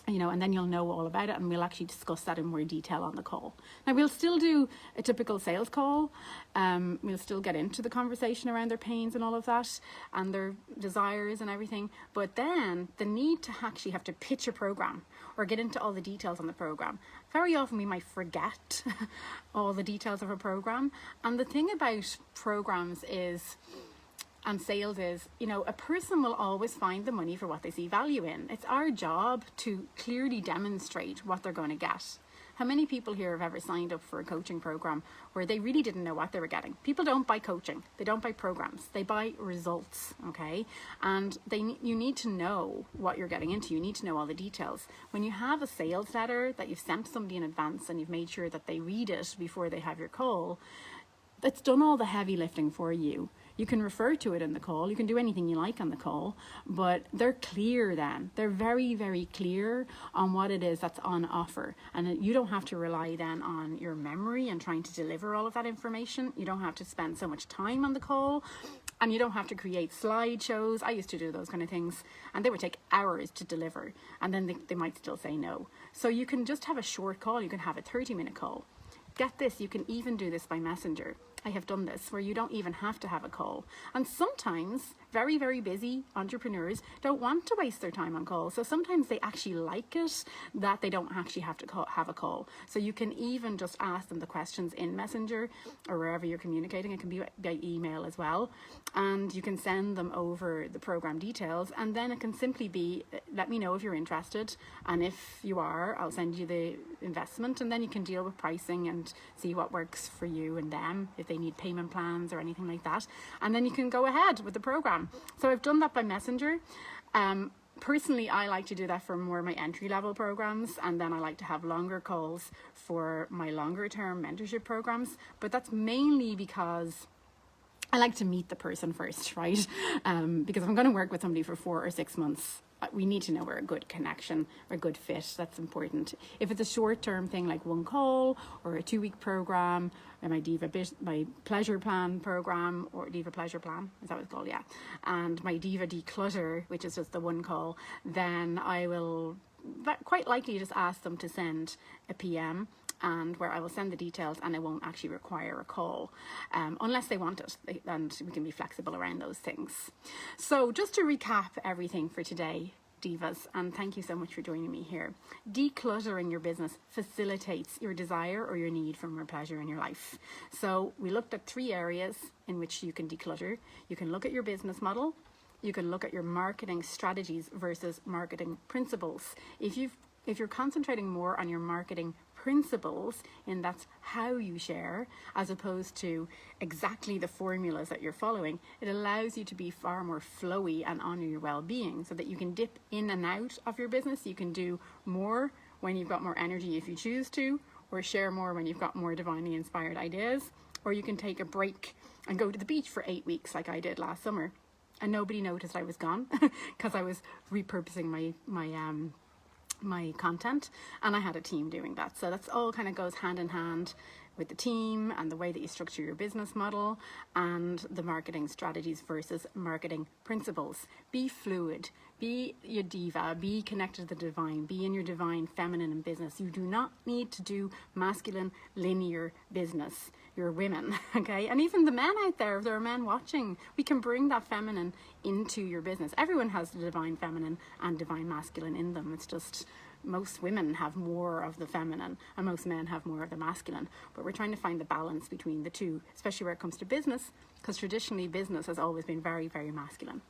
and then you'll know all about it, and we'll actually discuss that in more detail on the call. Now, we'll still do a typical sales call. We'll still get into the conversation around their pains and all of that, and their desires and everything. But then the need to actually have to pitch a program or get into all the details on the program. Very often we might forget all the details of a program. And the thing about programs and sales is, a person will always find the money for what they see value in. It's our job to clearly demonstrate what they're going to get. How many people here have ever signed up for a coaching program where they really didn't know what they were getting? People don't buy coaching. They don't buy programs. They buy results, okay? And you need to know what you're getting into. You need to know all the details. When you have a sales letter that you've sent to somebody in advance and you've made sure that they read it before they have your call, it's done all the heavy lifting for you. You can refer to it in the call. You can do anything you like on the call, but they're clear then. They're very, very clear on what it is that's on offer. And you don't have to rely then on your memory and trying to deliver all of that information. You don't have to spend so much time on the call, and you don't have to create slideshows. I used to do those kind of things, and they would take hours to deliver, and then they might still say no. So you can just have a short call. You can have a 30-minute call. Get this, you can even do this by Messenger. I have done this where you don't even have to have a call. And sometimes very, very busy entrepreneurs don't want to waste their time on calls. So sometimes they actually like it that they don't actually have to have a call. So you can even just ask them the questions in Messenger or wherever you're communicating. It can be by email as well. And you can send them over the program details. And then it can simply be, let me know if you're interested. And if you are, I'll send you the investment. And then you can deal with pricing and see what works for you and them, if they need payment plans or anything like that. And then you can go ahead with the program. So I've done that by Messenger. Personally, I like to do that for more of my entry-level programs, and then I like to have longer calls for my longer-term mentorship programs. But that's mainly because I like to meet the person first, right? Because if I'm going to work with somebody for 4 or 6 months, we need to know we're a good connection or a good fit. That's important. If it's a short-term thing like one call or a 2-week program, or my pleasure plan program, or Diva pleasure plan, is that what it's called? Yeah. And my Diva Declutter, which is just the one call, then I will quite likely just ask them to send a PM, and where I will send the details, and I won't actually require a call unless they want it, and we can be flexible around those things. So just to recap everything for today, Divas, and thank you so much for joining me here. Decluttering your business facilitates your desire or your need for more pleasure in your life. So we looked at 3 areas in which you can declutter. You can look at your business model, you can look at your marketing strategies versus marketing principles. If you're concentrating more on your marketing principles, and that's how you share, as opposed to exactly the formulas that you're following, it allows you to be far more flowy and honor your well-being, so that you can dip in and out of your business. You can do more when you've got more energy if you choose to, or share more when you've got more divinely inspired ideas, or you can take a break and go to the beach for 8 weeks like I did last summer, and nobody noticed I was gone because I was repurposing my content, and I had a team doing that. So that's all kind of goes hand in hand with the team and the way that you structure your business model and the marketing strategies versus marketing principles. Be fluid, be your diva, be connected to the divine, be in your divine feminine in business. You do not need to do masculine linear business. You're women, okay? And even the men out there, if there are men watching, we can bring that feminine into your business. Everyone has the divine feminine and divine masculine in them. It's just most women have more of the feminine and most men have more of the masculine. But we're trying to find the balance between the two, especially where it comes to business, because traditionally business has always been very, very masculine.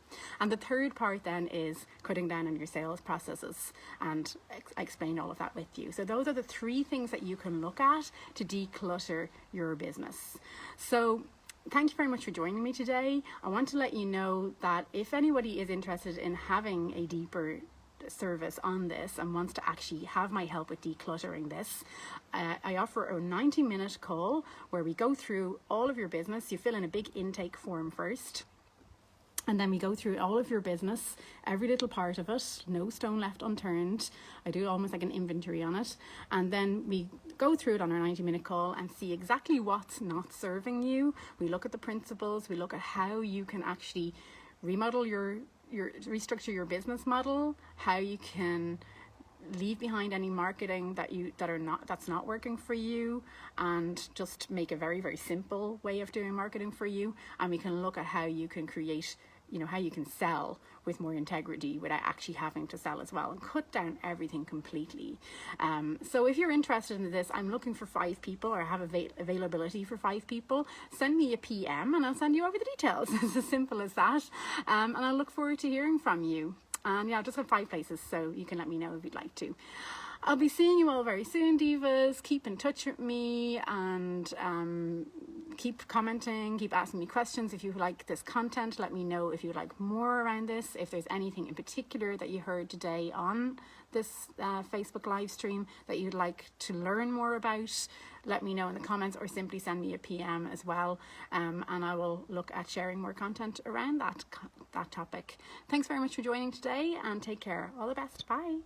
And the third part then is cutting down on your sales processes, and I explained all of that with you. So those are the 3 things that you can look at to declutter your business. So thank you very much for joining me today. I want to let you know that if anybody is interested in having a deeper service on this and wants to actually have my help with decluttering this, I offer a 90-minute call where we go through all of your business. You fill in a big intake form first, and then we go through all of your business, every little part of it, no stone left unturned. I do almost like an inventory on it. And then we go through it on our 90-minute call and see exactly what's not serving you. We look at the principles, we look at how you can actually remodel restructure your business model, how you can leave behind any marketing that's not working for you, and just make a very, very simple way of doing marketing for you. And we can look at how you can create, how you can sell with more integrity without actually having to sell as well, and cut down everything completely. So if you're interested in this, I'm looking for 5 people, or I have availability for 5 people. Send me a PM and I'll send you over the details. It's as simple as that. And I look forward to hearing from you. And yeah, I've just got 5 places, so you can let me know if you'd like to. I'll be seeing you all very soon, Divas. Keep in touch with me, and keep commenting, keep asking me questions. If you like this content, let me know if you'd like more around this. If there's anything in particular that you heard today on this Facebook live stream that you'd like to learn more about, let me know in the comments, or simply send me a PM as well, and I will look at sharing more content around that topic. Thanks very much for joining today, and take care. All the best. Bye.